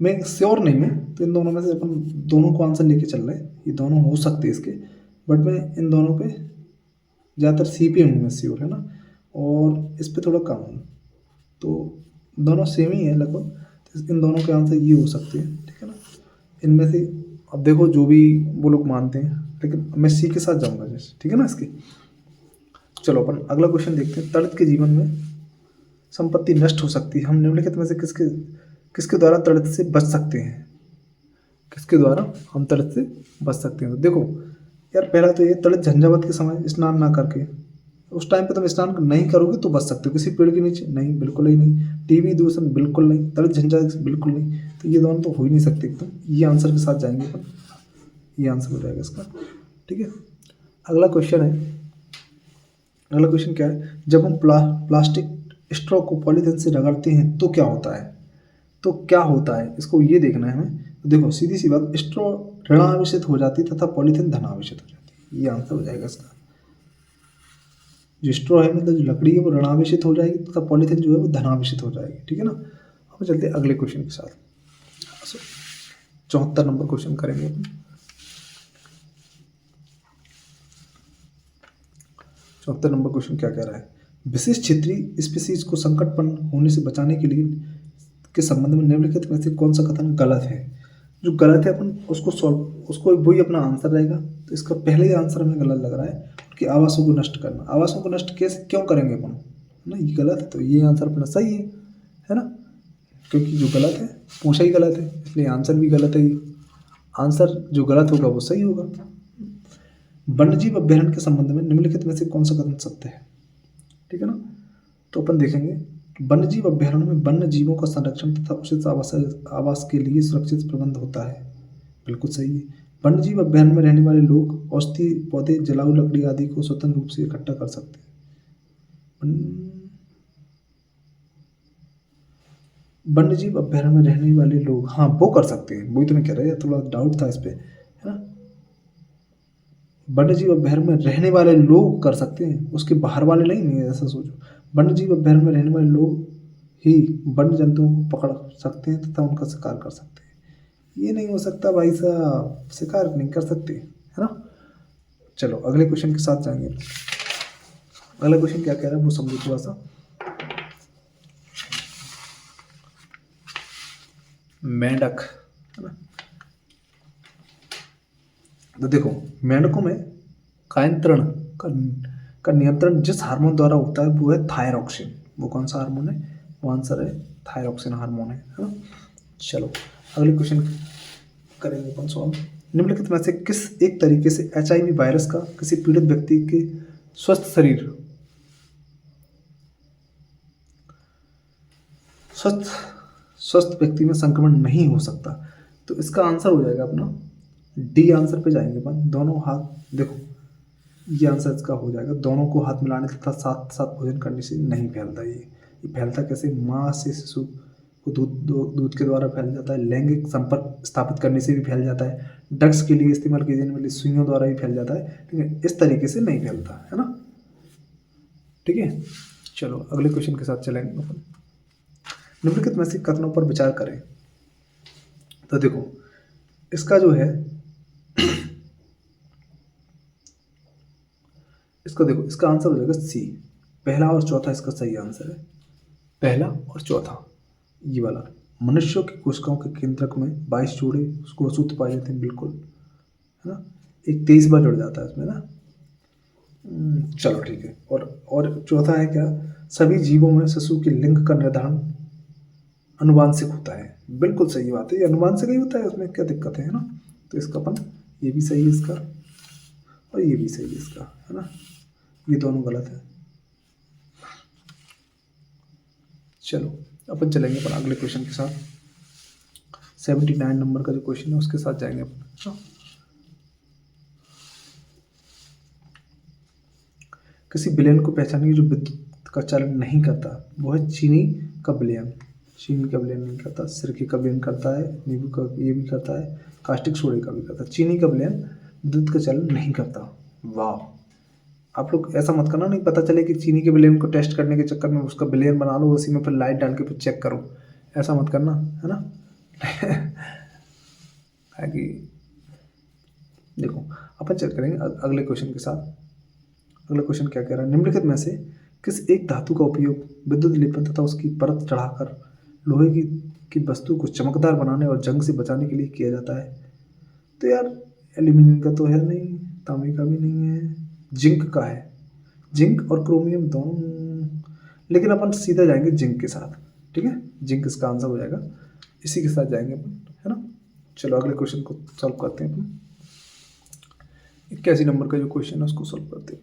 मैं श्योर नहीं हूँ। तो इन दोनों में से अपन दोनों को आंसर लेके चल रहे हैं, ये दोनों हो सकते हैं इसके, बट मैं इन दोनों पे ज़्यादातर सी पे हूँ मैं श्योर, है ना। और इस पे थोड़ा कम हूँ, तो दोनों सेम ही है लगभग। तो इन दोनों के आंसर ये हो सकते हैं, ठीक है ना। इनमें से अब देखो जो भी वो लोग मानते हैं, लेकिन मैं सी के साथ जाऊँगा जैसे, ठीक है ना इसके। चलो अपन अगला क्वेश्चन देखते हैं। तड़ित के जीवन में संपत्ति नष्ट हो सकती है, हम निम्नलिखित में से किसके द्वारा तड़ित से बच सकते हैं। किसके द्वारा हम तड़ित से बच सकते हैं। तो देखो यार पहला तो ये तड़ित झंझावात के समय स्नान ना करके, उस टाइम पे तुम स्नान नहीं करोगे तो बच सकते हो। किसी पेड़ के नीचे नहीं, बिल्कुल ही नहीं। टीवी दूषण बिल्कुल नहीं, तड़ित झंझावात बिल्कुल नहीं। तो ये दोनों तो हो ही नहीं सकते एकदम। ये आंसर के साथ जाएंगे अपन, ये आंसर हो जाएगा इसका, ठीक है। अगला क्वेश्चन है, अगला क्वेश्चन क्या है, जब हम प्लास्टिक स्ट्रॉ को पॉलीथिन से रगड़ते हैं तो क्या होता है। तो क्या होता है इसको ये देखना है हमें। तो देखो सीधी सी बात, स्ट्रॉ ऋणावेशित हो जाती तथा पॉलीथिन धनावेशित हो जाती, ये आंसर हो जाएगा इसका। जो स्ट्रॉ है मतलब जो लकड़ी है वो ऋणावेशित हो जाएगी तथा पॉलीथिन जो है वो धनावेशित हो जाएगी, ठीक है ना। अब चलते हैं अगले क्वेश्चन के साथ। 74 नंबर क्वेश्चन करेंगे अपन। 74 नंबर क्वेश्चन क्या कह रहा है, विशेष क्षेत्रीय स्पीसीज को संकटपन्न होने से बचाने के लिए के संबंध में निम्नलिखित में से कौन सा कथन गलत है। जो गलत है अपन उसको सॉल्व, उसको वही अपना आंसर रहेगा। तो इसका पहले ही आंसर हमें गलत लग रहा है कि आवासों को नष्ट करना। आवासों को नष्ट कैसे क्यों करेंगे अपन, है ना, ये गलत है। तो ये आंसर अपना सही है ना, क्योंकि जो गलत है पूछा ही गलत है, इसलिए आंसर भी गलत है। ये आंसर जो गलत होगा वो सही होगा। वन्यजीव अभ्यारण्य के संबंध में निम्नलिखित में से कौन सा कथन सत्य है, ठीक है ना। तो अपन देखेंगे वन्यजीव अभ्यारण्य में वन्य जीवों का संरक्षण तथा उचित आवास के लिए सुरक्षित प्रबंध होता है, बिल्कुल सही है। वन्यजीव अभ्यारण्य में रहने वाले लोग औषधि पौधे, जलाऊ लकड़ी आदि को स्वतंत्र रूप से इकट्ठा कर सकते हैं। वन्यजीव अभ्यारण्य में रहने वाले लोग, हाँ वो कर सकते हैं, वही तो मैं कह रहा है, थोड़ा डाउट था इस पे, है ना। वन्यजीव अभ्यारण्य में रहने वाले लोग कर सकते हैं, उसके बाहर वाले नहीं है, ऐसा सोचो। वन्यजीव अभ्यारण्य में रहने वाले लोग ही वन्य जंतुओं को पकड़ सकते हैं तथा उनका शिकार कर सकते हैं। ये नहीं हो सकता भाई साहब, शिकार नहीं कर सकते, है ना। चलो अगले क्वेश्चन के साथ जाएंगे। अगला क्वेश्चन क्या कह रहा है वो समझो थोड़ा सा। मेंढक, है ना। तो देखो मेंढकों में कायंत्रण का नियंत्रण जिस हार्मोन द्वारा होता है वो है थायरॉक्सिन। वो कौन सा हार्मोन है, वो आंसर है थायरॉक्सिन हार्मोन है ना। चलो अगले क्वेश्चन करेंगे अपन सॉल्व। निम्नलिखित में से किस एक तरीके से HIV वायरस का किसी पीड़ित व्यक्ति के स्वस्थ व्यक्ति में संक्रमण नहीं हो सकता। तो इसका आंसर हो जाएगा अपना डी। आंसर पे जाएंगे अपन, दोनों हाथ, देखो ये आंसर इसका हो जाएगा, दोनों को हाथ मिलाने तथा साथ साथ भोजन करने से नहीं फैलता। ये फैलता कैसे, माँ से शिशु को दूध के द्वारा फैल जाता है, लैंगिक संपर्क स्थापित करने से भी फैल जाता है, ड्रग्स के लिए इस्तेमाल किए जाने वाली सुइयों द्वारा भी फैल जाता है, ठीक है। इस तरीके से नहीं फैलता, है ना, ठीक है। चलो अगले क्वेश्चन के साथ चलेंगे अपन। निम्नलिखित में से कथनों पर विचार करें। तो देखो इसका जो है इसका देखो इसका आंसर हो जाएगा सी। पहला और चौथा इसका सही आंसर है, पहला और चौथा ये वाला। मनुष्यों की कोशिकाओं के केंद्रक में 22 जोड़े कोषसूत्र पाए जाते हैं, बिल्कुल, है ना। एक 23 बार जुड़ जाता है इसमें ना। चलो ठीक है। और चौथा है क्या, सभी जीवों में शिशु के लिंग का निर्धारण अनुवांशिक होता है, बिल्कुल सही बात है, ये अनुवांशिक ही होता है, उसमें क्या दिक्कत है ना। तो इसका अपन ये भी सही है इसका, और ये भी सही है इसका, है ना, ये दोनों गलत है। चलो अपन चलेंगे अपन अगले क्वेश्चन के साथ। 79 नंबर का जो क्वेश्चन है उसके साथ जाएंगे अपन। किसी विलयन को पहचानिए जो विद्युत का चालन नहीं करता, वो है चीनी का विलयन। चीनी का विलयन नहीं करता, सिरके का विलयन करता है, नींबू का ये भी करता है, कास्टिक सोडे का भी करता है। चीनी का विलयन विद्युत का चालन नहीं करता। वाह, आप लोग ऐसा मत करना नहीं पता चले कि चीनी के विलयन को टेस्ट करने के चक्कर में उसका विलयन बना लो, उसी में फिर लाइट डाल के फिर चेक करो, ऐसा मत करना, है ना। कि देखो अपन चेक करेंगे अगले क्वेश्चन के साथ। अगला क्वेश्चन क्या कह रहा है, निम्नलिखित में से किस एक धातु का उपयोग विद्युत लेपन तथा उसकी परत चढ़ाकर लोहे की वस्तु को चमकदार बनाने और जंग से बचाने के लिए किया जाता है। तो यार एल्यूमिनियम का तो है नहीं, तांबे का भी नहीं है, जिंक का है, जिंक और क्रोमियम दोनों, लेकिन अपन सीधा जाएंगे जिंक के साथ, ठीक है। जिंक इसका आंसर हो जाएगा, इसी के साथ जाएंगे अपन, है ना। चलो अगले क्वेश्चन को सॉल्व करते हैं अपन। 81 नंबर का जो क्वेश्चन है उसको सॉल्व करते हैं।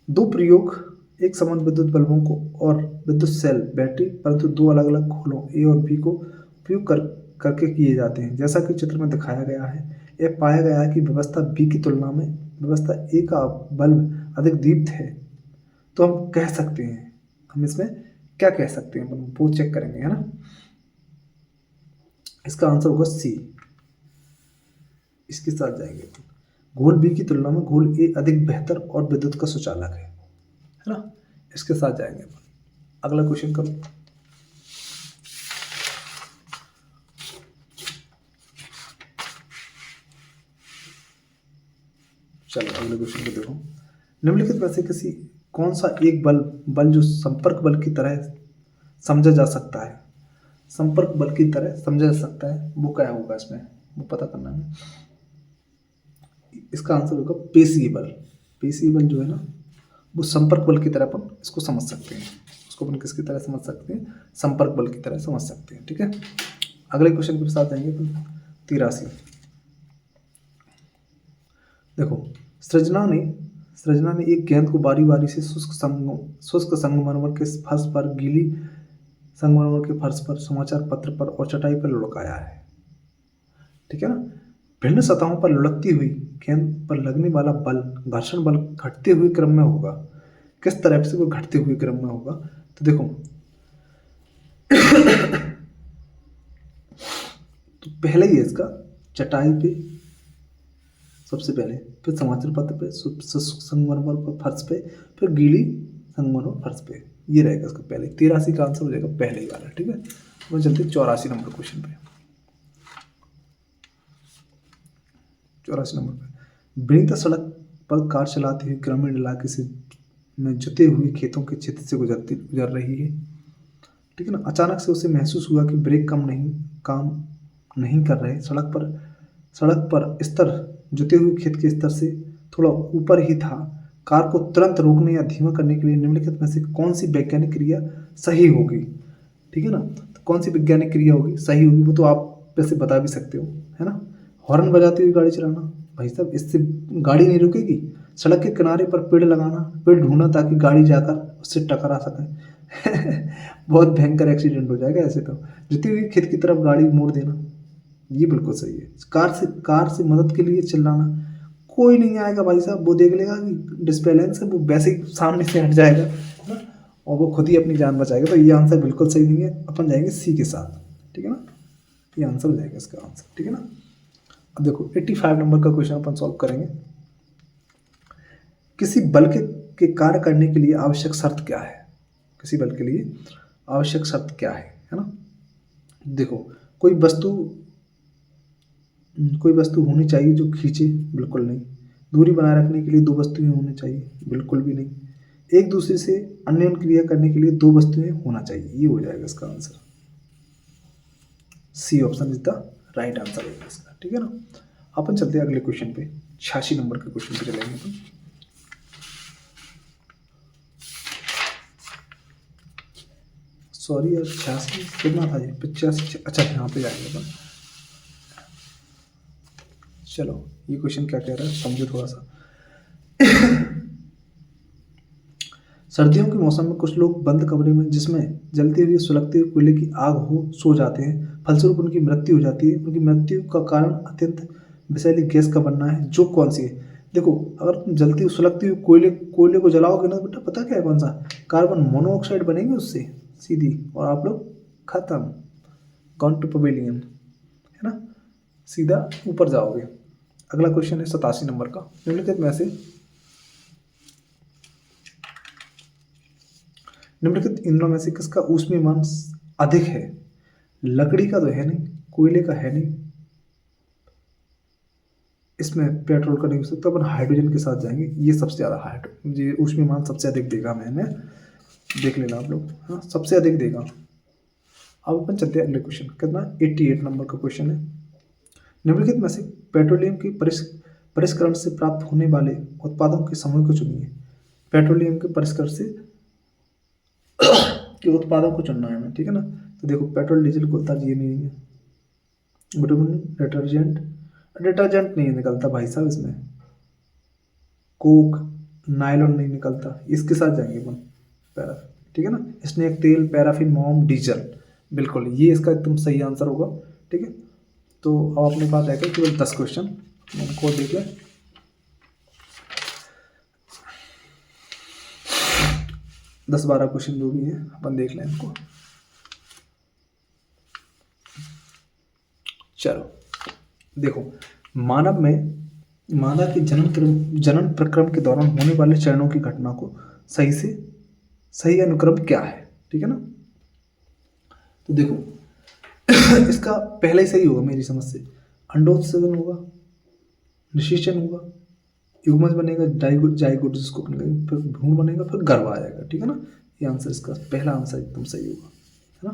दो प्रयोग एक समान विद्युत बल्बों को और विद्युत सेल बैटरी, परंतु दो अलग अलग खोलों ए और बी को उपयोग करके किए जाते हैं। जैसा कि चित्र में दिखाया गया है, यह पाया गया है कि व्यवस्था बी की तुलना में व्यवस्था ए का बल्ब अधिक दीप्त है। तो हम कह सकते हैं, हम इसमें क्या कह सकते हैं, वो चेक करेंगे, है ना। इसका आंसर होगा सी, इसके साथ जाएंगे। घोल बी की तुलना में घोल ए अधिक बेहतर और विद्युत का सुचालक है ना, इसके साथ जाएंगे अपन। अगला क्वेश्चन करो। चलो अगले क्वेश्चन को देखो। निम्नलिखित में से किसी कौन सा एक बल जो संपर्क बल की तरह समझा जा सकता है, संपर्क बल की तरह समझा जा सकता है, वो क्या होगा इसमें। वो पता करना है। इसका आंसर होगा पेशीय बल। पेशीय बल जो है ना, वो संपर्क बल की तरह अपन इसको समझ सकते हैं। उसको अपन किसकी तरह समझ सकते हैं? संपर्क बल की तरह समझ सकते हैं। ठीक है, अगले क्वेश्चन के साथ जाएंगे अपन। 83। देखो, सृजना ने एक गेंद को बारी बारी से शुष्क संगमरमर के फर्श पर, गीली संगमरमर के फर्श पर, समाचार पत्र पर और चटाई पर लुढ़काया है। ठीक है ना। भिन्न सतहों पर लुढ़कती हुई गेंद पर लगने वाला बल, घर्षण बल घटते हुए क्रम में होगा। किस तरह से वो घटते हुए क्रम में होगा? तो देखो, तो पहले ही है इसका चटाई पे सबसे पहले, फिर समाचार पत्र पे, संगमरमर पर फर्श पे, फिर गीली संगमरमर फर्श पे। ये रहेगा इसका पहले। 83 का आंसर हो जाएगा पहले ही वाला। ठीक है, वो चलते 84 नंबर क्वेश्चन पे। 84 नंबर पे, विनीता सड़क पर कार चलाती हुई ग्रामीण इलाके से में जुते हुए खेतों के क्षेत्र से गुजर रही है। ठीक है ना। अचानक से उसे महसूस हुआ कि ब्रेक काम नहीं कर रहे। सड़क पर स्तर जुते हुए खेत के स्तर से थोड़ा ऊपर ही था। कार को तुरंत रोकने या धीमा करने के लिए निम्नलिखित में से कौन सी वैज्ञानिक क्रिया सही होगी? ठीक है ना। तो कौन सी वैज्ञानिक क्रिया होगी सही होगी, वो तो आप वैसे बता भी सकते हो, है ना। हॉर्न बजाते हुए गाड़ी चलाना, भाई साहब इससे गाड़ी नहीं रुकेगी। सड़क के किनारे पर पेड़ लगाना, पेड़ ढूंढना ताकि गाड़ी जाकर उससे टकरा सके। बहुत भयंकर एक्सीडेंट हो जाएगा ऐसे तो। जुती हुई खेत की तरफ गाड़ी मोड़ देना, ये बिल्कुल सही है। कार से मदद के लिए चिल्लाना, कोई नहीं आएगा भाई साहब, वो देख लेगा कि डिसबैलेंस है, वो वैसे ही सामने से हट जाएगा, है ना, और वो खुद ही अपनी जान बचाएगा। तो ये आंसर बिल्कुल सही नहीं है। अपन जाएंगे सी के साथ। ठीक है ना, ये आंसर हो जाएगा इसका आंसर। ठीक है ना। अब देखो 85 नंबर का क्वेश्चन अपन सॉल्व करेंगे। किसी बल के कार्य करने के लिए आवश्यक शर्त क्या है? किसी बल के लिए आवश्यक शर्त क्या है ना। देखो, कोई वस्तु होनी चाहिए जो खींचे, बिल्कुल नहीं। दूरी बनाए रखने के लिए दो वस्तुएं होनी चाहिए, बिल्कुल भी नहीं। एक दूसरे से अन्योन्य क्रिया करने के लिए दो वस्तुएं होना चाहिए, ये हो जाएगा इसका answer. C option is the right answer होगा इसका। ठीक है ना। अपन चलते हैं अगले क्वेश्चन पे। 86 नंबर के क्वेश्चन पे चलेंगे अपन। सॉरी यार, 86 कितना था ये? 85। अच्छा, यहाँ पे जाएंगे अपन। चलो, ये क्वेश्चन क्या कह रहा है समझो थोड़ा सा। सर्दियों के मौसम में कुछ लोग बंद कमरे में, जिसमें जलते हुए सुलगते हुए कोयले की आग हो, सो जाते हैं। फलस्वरूप उनकी मृत्यु हो जाती है। उनकी मृत्यु का कारण अत्यंत विषैली गैस का बनना है, जो कौन सी है? देखो, अगर तुम जलती हुई सुलगती हुई कोयले को जलाओगे ना बेटा, पता क्या है कौन सा? कार्बन मोनोऑक्साइड बनेंगे उससे सीधी, और आप लोग खत्म, गॉन टू पवेलियन, है ना, सीधा ऊपर जाओगे। अगला क्वेश्चन है 87 नंबर का। निम्नलिखित इनमें में से किसका ऊष्मीयमान अधिक है? लकड़ी का तो है नहीं, कोयले का है नहीं, इसमें पेट्रोल का नहीं हो सकता। अपन हाइड्रोजन के साथ जाएंगे, ये सबसे ज़्यादा ये ऊष्मीयमान सबसे अधिक देगा। मैंने देख लेना आप लोग, हाँ, सबसे अधिक देगा। अब अपन चलते हैं अगले क्वेश्चन। कितना? 88 नंबर का क्वेश्चन है। निम्नलिखित में से पेट्रोलियम की परिष्करण से प्राप्त होने वाले उत्पादों के समूह को चुनिए। पेट्रोलियम के परिष्करण से के उत्पादों को चुनना है हमें। ठीक है ना। तो देखो, पेट्रोल, डीजल, कोयला, ये नहीं है। विटामिन, डिटर्जेंट नहीं निकलता भाई साहब इसमें। कोक, नायलॉन नहीं निकलता। इसके साथ जाएंगे अपन पैराफिन। ठीक है ना। स्नेक तेल, पैराफिन, मोम, डीजल, बिल्कुल ये इसका एकदम सही आंसर होगा। ठीक है। तो अब अपने पास रहेगा केवल 10 क्वेश्चन, उनको देख लें। 10-12 क्वेश्चन जो भी है अपन देख लें इनको। चलो देखो, मानव के जनन प्रक्रम के दौरान होने वाले चरणों की घटना को सही अनुक्रम क्या है? ठीक है ना। तो देखो, इसका पहले ही सही होगा मेरी समझ से। अंडोत्सर्जन होगा, निषेचन होगा, युग्मज बनेगा, जाइगोट जिसको अपन कहेंगे, फिर भ्रूण बनेगा, फिर गर्भ आ जाएगा। ठीक है ना। ये आंसर, इसका पहला आंसर एकदम सही होगा, है ना।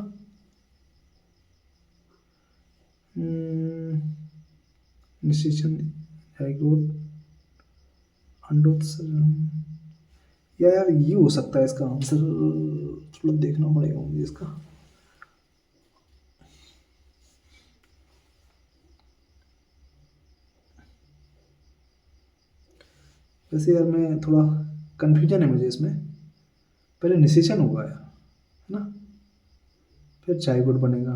निषेचन, जाइगोट, अंडोत्सर्जन। यार ये हो सकता है इसका आंसर, थोड़ा देखना पड़ेगा मुझे इसका। वैसे यार मैं थोड़ा कंफ्यूजन है मुझे इसमें। पहले निषेचन होगा यार, है ना, फिर जाइगोट बनेगा,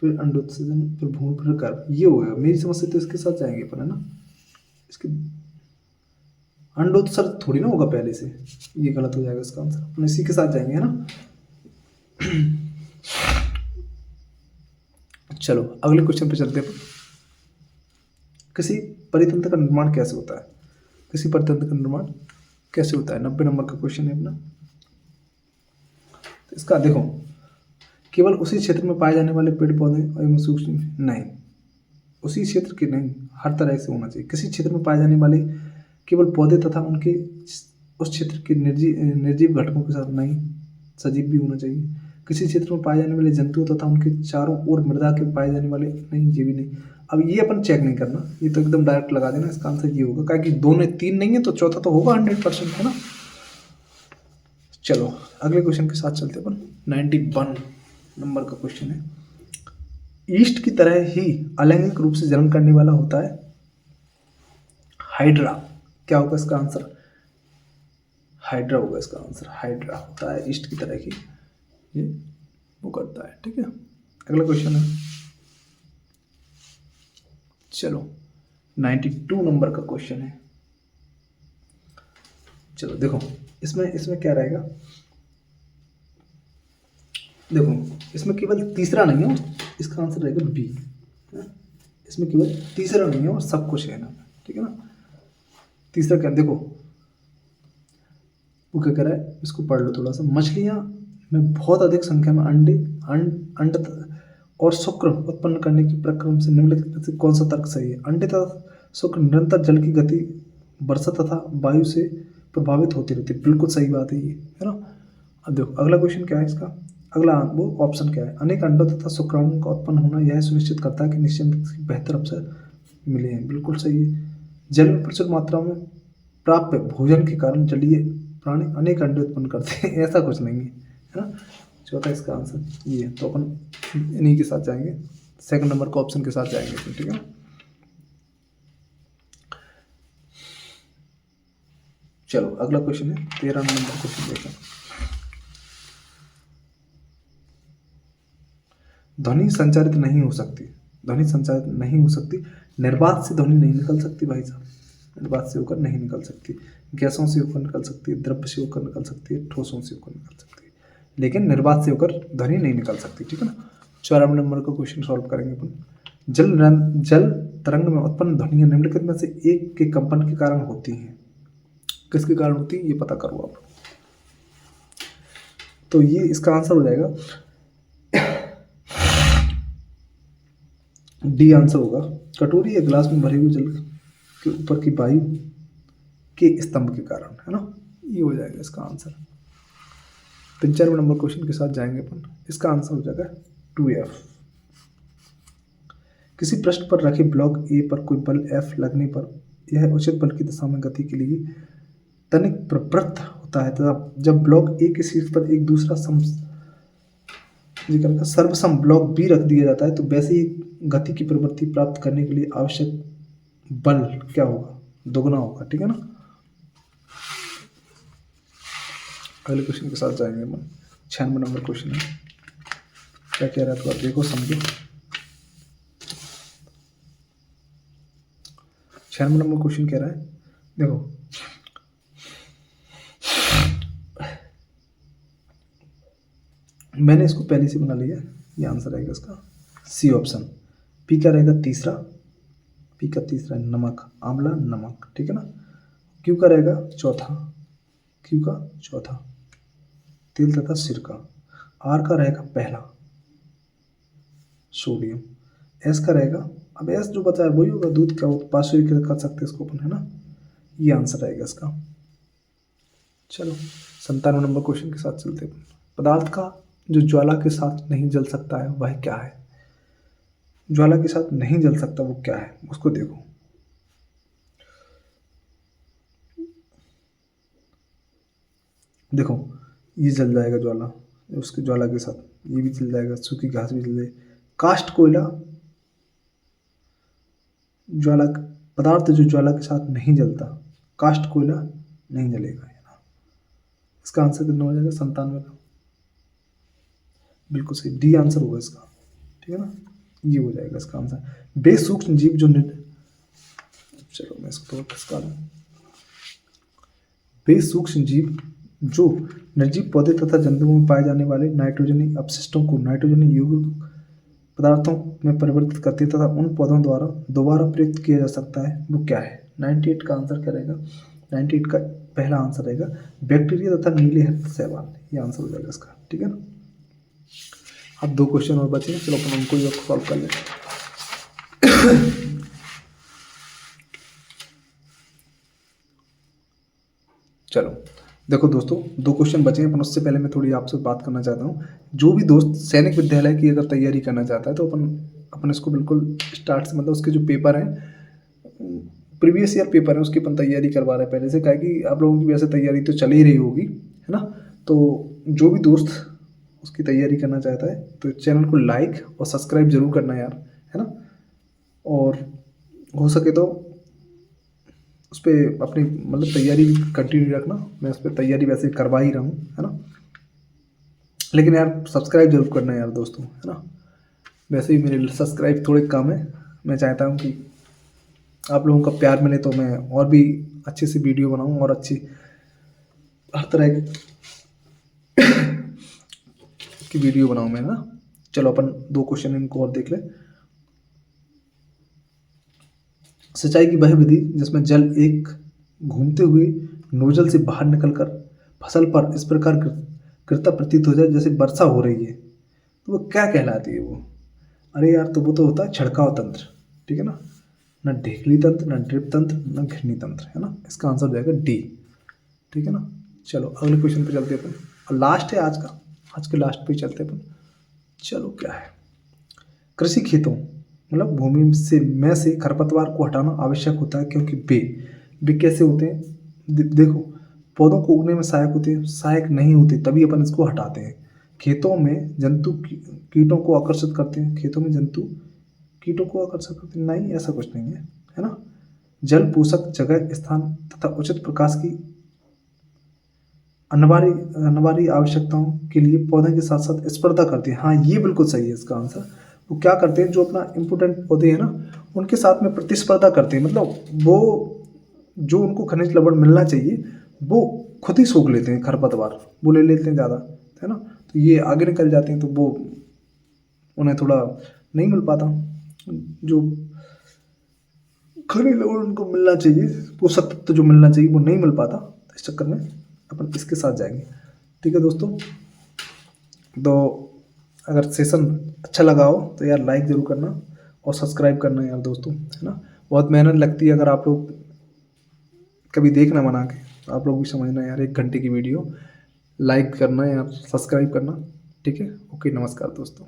फिर अंडोत्सर्जन, फिर भ्रूण, फिर गर्भ, ये होगा मेरी समझ से। तो इसके साथ जाएंगे अपन, है ना। इसके अंडोत्सर्ग थोड़ी ना होगा पहले से, ये गलत हो जाएगा इसका आंसर। अपन इसी के साथ जाएंगे, है ना। चलो अगले क्वेश्चन पे चलते हैं। किसी परितंत्र का निर्माण कैसे होता है? किसी परितंत्र का निर्माण कैसे होता है? 90 नंबर का क्वेश्चन है अपना। तो इसका देखो, केवल उसी क्षेत्र में पाए जाने वाले पेड़ पौधे एवं सूक्ष्म नहीं, उसी क्षेत्र के नहीं, हर तरह से होना चाहिए। किसी क्षेत्र में पाए जाने वाले केवल पौधे तथा उनके उस क्षेत्र के निर्जीव घटकों के साथ नहीं, सजीव भी होना चाहिए। किसी क्षेत्र में पाए जाने वाले जंतुओं तथा उनके चारों ओर मृदा के पाए जाने वाले नहीं, ये भी नहीं। अब ये अपन चेक नहीं करना, ये तो एकदम डायरेक्ट लगा देना। इसका आंसर ये होगा, क्या कि दोनों तीन नहीं है तो चौथा तो होगा 100%, है ना। चलो अगले क्वेश्चन के साथ चलते अपन। 91 नंबर का क्वेश्चन है, ईस्ट की तरह ही अलैंगिक रूप से जन्म करने वाला होता है हाइड्रा। क्या होगा इसका आंसर? हाइड्रा होगा इसका आंसर। हाइड्रा होता है ईस्ट की तरह ही ये वो करता है, ठीक है। अगला क्वेश्चन है, चलो 92 नंबर का क्वेश्चन है। चलो देखो, इसमें क्या रहेगा, देखो इसमें केवल तीसरा नहीं है, इसका आंसर रहेगा बी। इसमें केवल तीसरा नहीं है और सब कुछ है ना, ठीक है ना। तीसरा क्या, देखो वो क्या कह रहा है, इसको पढ़ लो थोड़ा सा। मछलियां में बहुत अधिक संख्या में अंड और शुक्र उत्पन्न करने की प्रक्रम से निम्नलिखित में से कौन सा तर्क सही है? अंडे तथा शुक्र निरंतर जल की गति, वर्षा तथा वायु से प्रभावित होती रहती है। बिल्कुल सही बात है ये, है ना। अब देखो अगला क्वेश्चन क्या है इसका, अगला वो ऑप्शन क्या है, अनेक अंडों तथा शुक्राणुओं का उत्पन्न होना यह सुनिश्चित करता है कि निश्चित बेहतर अवसर मिले हैं। बिल्कुल सही है। जल में प्रचुर मात्रा में प्राप्त भोजन के कारण जलीय प्राणी अनेक अंडे उत्पन्न करते हैं, ऐसा कुछ नहीं है ना। चौथा इसका आंसर ये है। तो अपन इन्हीं के साथ जाएंगे, सेकंड नंबर का ऑप्शन के साथ जाएंगे, ठीक है ना। चलो अगला क्वेश्चन है 13 नंबर क्वेश्चन देखो। ध्वनि संचारित नहीं हो सकती, ध्वनि संचारित नहीं हो सकती, निर्वात से ध्वनि नहीं निकल सकती भाई साहब, निर्वात से होकर नहीं निकल सकती। गैसों से होकर निकल सकती है, द्रव्य से होकर निकल सकती है, ठोसों से होकर निकल सकती है, लेकिन निर्वात से होकर ध्वनि नहीं निकल सकती, ठीक है ना। 14 नंबर का क्वेश्चन सॉल्व करेंगे अपन। जल तरंग में उत्पन्न ध्वनियां निम्नलिखित में से एक के कंपन के कारण होती हैं। किसके कारण होती है ये पता करो आप। तो ये इसका आंसर हो जाएगा डी आंसर होगा। कटोरी या गिलास में भरे हुए जल के ऊपर की वायु के स्तंभ के कारण, है ना, ये हो जाएगा इसका आंसर। 95 नंबर क्वेश्चन के साथ जाएंगे अपन। इसका आंसर हो जाएगा 2F। किसी पृष्ठ पर रखे ब्लॉक ए पर कोई बल F लगने पर यह उचित बल की दिशा में गति के लिए तनिक प्रवृत्त होता है तथा जब ब्लॉक ए के शीर्ष पर एक दूसरा सर्वसम ब्लॉक बी रख दिया जाता है तो वैसे ही गति की प्रवृत्ति प्राप्त करने के लिए आवश्यक बल क्या होगा? दोगुना होगा, ठीक है ना। अगले क्वेश्चन के साथ जाएंगे हम। 96 नंबर क्वेश्चन है, क्या कह रहा है तो आप देखो समझो। 96 नंबर क्वेश्चन कह रहा है, देखो मैंने इसको पहले से बना लिया, ये आंसर रहेगा इसका सी ऑप्शन। पी क्या रहेगा? तीसरा, पी का तीसरा नमक, आंवला नमक, ठीक है ना। क्यू का रहेगा चौथा, क्यू का चौथा तेल तथा सिरका। आर का रहेगा पहला सोडियम। एस का रहेगा, अब एस जो बचा है वही होगा दूध, क्या पार्श्विक कर सकते हैं इसको अपन, है ना। ये आंसर रहेगा इसका। चलो 97 नंबर क्वेश्चन के साथ चलते हैं। पदार्थ का जो ज्वाला के साथ नहीं जल सकता है वह क्या है? ज्वाला के साथ नहीं जल सकता वो क्या है, उसको देखो। देखो ये जल जाएगा ज्वाला, उसके ज्वाला के साथ ये भी जल जाएगा, सूखी घास भी जल जाएगी। कास्ट कोयला ज्वाला पदार्थ जो ज्वाला के साथ नहीं जलता, कास्ट कोयला नहीं जलेगा, है ना। इसका आंसर कितना हो जाएगा, 97 का। बिल्कुल सही, डी आंसर होगा इसका, ठीक है ना, ये हो जाएगा इसका आंसर। बेसूक्ष्म जीव जो चलो मैं इसको थोड़ा खिसका दूं। बेसूक्ष्म जीव जो निर्जीव पौधे तथा जंतुओं में पाए जाने वाले नाइट्रोजनी अपशिष्टों को नाइट्रोजनी युक्त पदार्थों में परिवर्तित करती है तथा उन पौधों द्वारा दोबारा प्रयुक्त किया जा सकता है, वो क्या है। 98 का आंसर क्या रहेगा, 98 का पहला आंसर रहेगा बैक्टीरिया तथा नीले हरित शैवाल, ये आंसर हो जाएगा इसका, ठीक है ना। अब 2 क्वेश्चन और बचे हैं, चलो अपन उनको ही सॉल्व कर लेते हैं। चलो देखो दोस्तों, 2 क्वेश्चन बचे हैं, अपन उससे पहले मैं थोड़ी आपसे बात करना चाहता हूँ। जो भी दोस्त सैनिक विद्यालय की अगर तैयारी करना चाहता है तो अपन इसको बिल्कुल स्टार्ट से, मतलब उसके जो पेपर हैं, प्रीवियस ईयर पेपर है, उसकी अपन तैयारी करवा रहे हैं पहले से, क्या कि आप लोगों की वैसे तैयारी तो चल ही रही होगी, है ना। तो जो भी दोस्त उसकी तैयारी करना चाहता है तो चैनल को लाइक और सब्सक्राइब जरूर करना यार, है ना। और हो सके तो उस पर अपनी मतलब तैयारी कंटिन्यू रखना। मैं उस पर तैयारी वैसे करवा ही रहा हूँ, है ना। लेकिन यार सब्सक्राइब जरूर करना यार दोस्तों, है ना। वैसे ही मेरे सब्सक्राइब थोड़े कम है, मैं चाहता हूँ कि आप लोगों का प्यार मिले तो मैं और भी अच्छे से वीडियो बनाऊँ और अच्छी हर तरह की वीडियो बनाऊँ मैं, ना। चलो अपन 2 क्वेश्चन इनको और देख ले। सिंचाई की वह विधि जिसमें जल एक घूमते हुए नोजल से बाहर निकलकर फसल पर इस प्रकार गिरता प्रतीत हो जाए जैसे वर्षा हो रही है, तो वो क्या कहलाती है वो। अरे यार, तो वो तो होता है छिड़काव तंत्र, ठीक है ना। ना ढेकली तंत्र, ना ड्रिप तंत्र, ना घिरनी तंत्र, है ना। इसका आंसर हो जाएगा डी, ठीक है ना। चलो अगले क्वेश्चन पे चलते अपन, और लास्ट है आज का, आज के लास्ट पे चलते अपन। चलो क्या है, कृषि खेतों मतलब भूमि से खरपतवार को हटाना आवश्यक होता है क्योंकि वे कैसे होते हैं, देखो पौधों को उगने में सहायक होते हैं, सहायक नहीं होते तभी अपन इसको हटाते हैं। खेतों में जंतु कीटों को आकर्षित करते हैं, खेतों में जंतु कीटों को आकर्षित करते हैं, नहीं ऐसा कुछ नहीं है ना। जल पोषक जगह स्थान तथा उचित प्रकाश की अनिवार्य आवश्यकताओं के लिए पौधे के साथ साथ स्पर्धा करते हैं। हाँ ये बिल्कुल सही है इसका आंसर। वो क्या करते हैं, जो अपना इम्पोर्टेंट पौधे हैं ना उनके साथ में प्रतिस्पर्धा करते हैं, मतलब वो जो उनको खनिज लवण मिलना चाहिए वो खुद ही सोख लेते हैं, खरपतवार वो ले लेते हैं ज़्यादा, है ना। तो ये आगे निकल जाते हैं, तो वो उन्हें थोड़ा नहीं मिल पाता जो खनिज लवण उनको मिलना चाहिए, पोषक तत्व जो मिलना चाहिए वो नहीं मिल पाता। तो इस चक्कर में अपन इसके साथ जाएंगे, ठीक है दोस्तों। तो अगर सेशन अच्छा लगा हो तो यार लाइक ज़रूर करना और सब्सक्राइब करना यार दोस्तों, है ना। बहुत मेहनत लगती है, अगर आप लोग कभी देखना बना के तो आप लोग भी समझना यार, 1 घंटे की वीडियो, लाइक करना यार, सब्सक्राइब करना, ठीक है। ओके, नमस्कार दोस्तों।